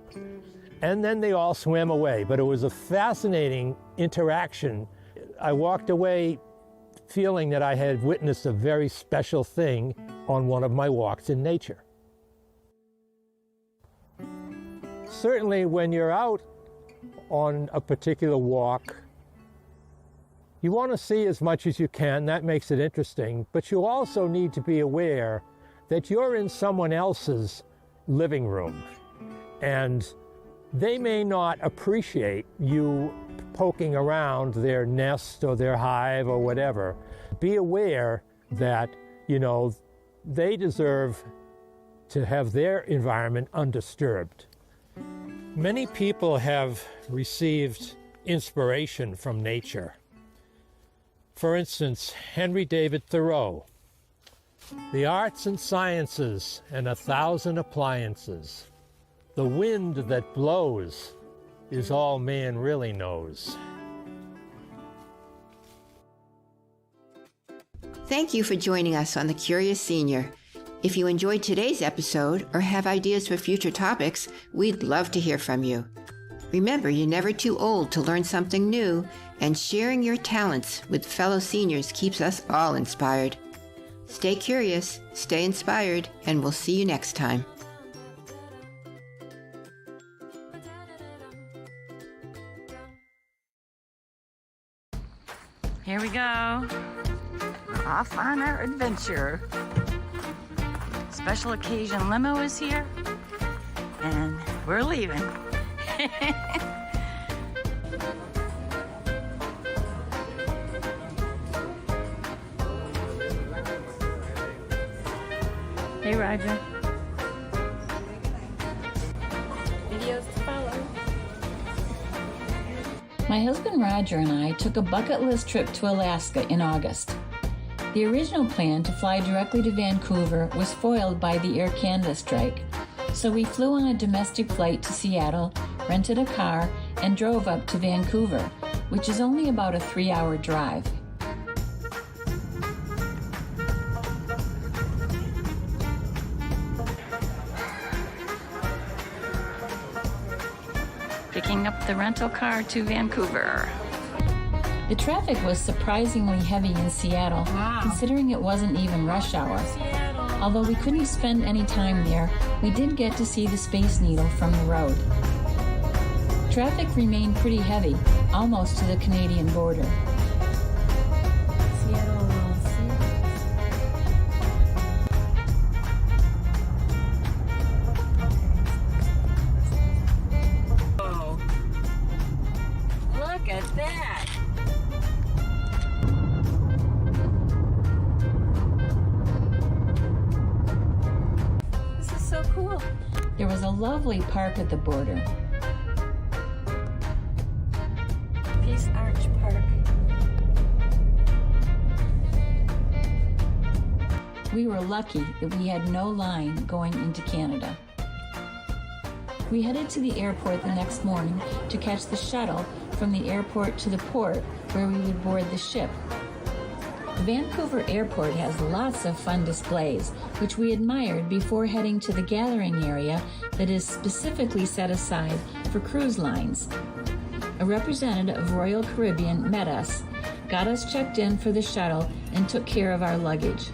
And then they all swam away, but it was a fascinating interaction. I walked away feeling that I had witnessed a very special thing on one of my walks in nature. Certainly when you're out on a particular walk, you want to see as much as you can. That makes it interesting, but you also need to be aware that you're in someone else's living room, and they may not appreciate you poking around their nest or their hive or whatever. Be aware that, they deserve to have their environment undisturbed. Many people have received inspiration from nature. For instance, Henry David Thoreau. The arts and sciences and 1,000 appliances. The wind that blows is all man really knows. Thank you for joining us on The Curious Senior. If you enjoyed today's episode or have ideas for future topics, we'd love to hear from you. Remember, you're never too old to learn something new, and sharing your talents with fellow seniors keeps us all inspired. Stay curious, stay inspired, and we'll see you next time. Here we go. Off on our adventure. Special occasion limo is here, and we're leaving. Hey, Roger. Videos to follow. My husband Roger and I took a bucket list trip to Alaska in August. The original plan to fly directly to Vancouver was foiled by the Air Canada strike, so we flew on a domestic flight to Seattle, rented a car, and drove up to Vancouver, which is only about a 3-hour drive. Picking up the rental car to Vancouver. The traffic was surprisingly heavy in Seattle, considering it wasn't even rush hour. Although we couldn't spend any time there, we did get to see the Space Needle from the road. Traffic remained pretty heavy, almost to the Canadian border. Oh, look at that. This is so cool. There was a lovely park at the border. Peace Arch Park. We were lucky that we had no line going into Canada. We headed to the airport the next morning to catch the shuttle from the airport to the port where we would board the ship. The Vancouver airport has lots of fun displays, which we admired before heading to the gathering area that is specifically set aside for cruise lines. A representative of Royal Caribbean met us, got us checked in for the shuttle, and took care of our luggage.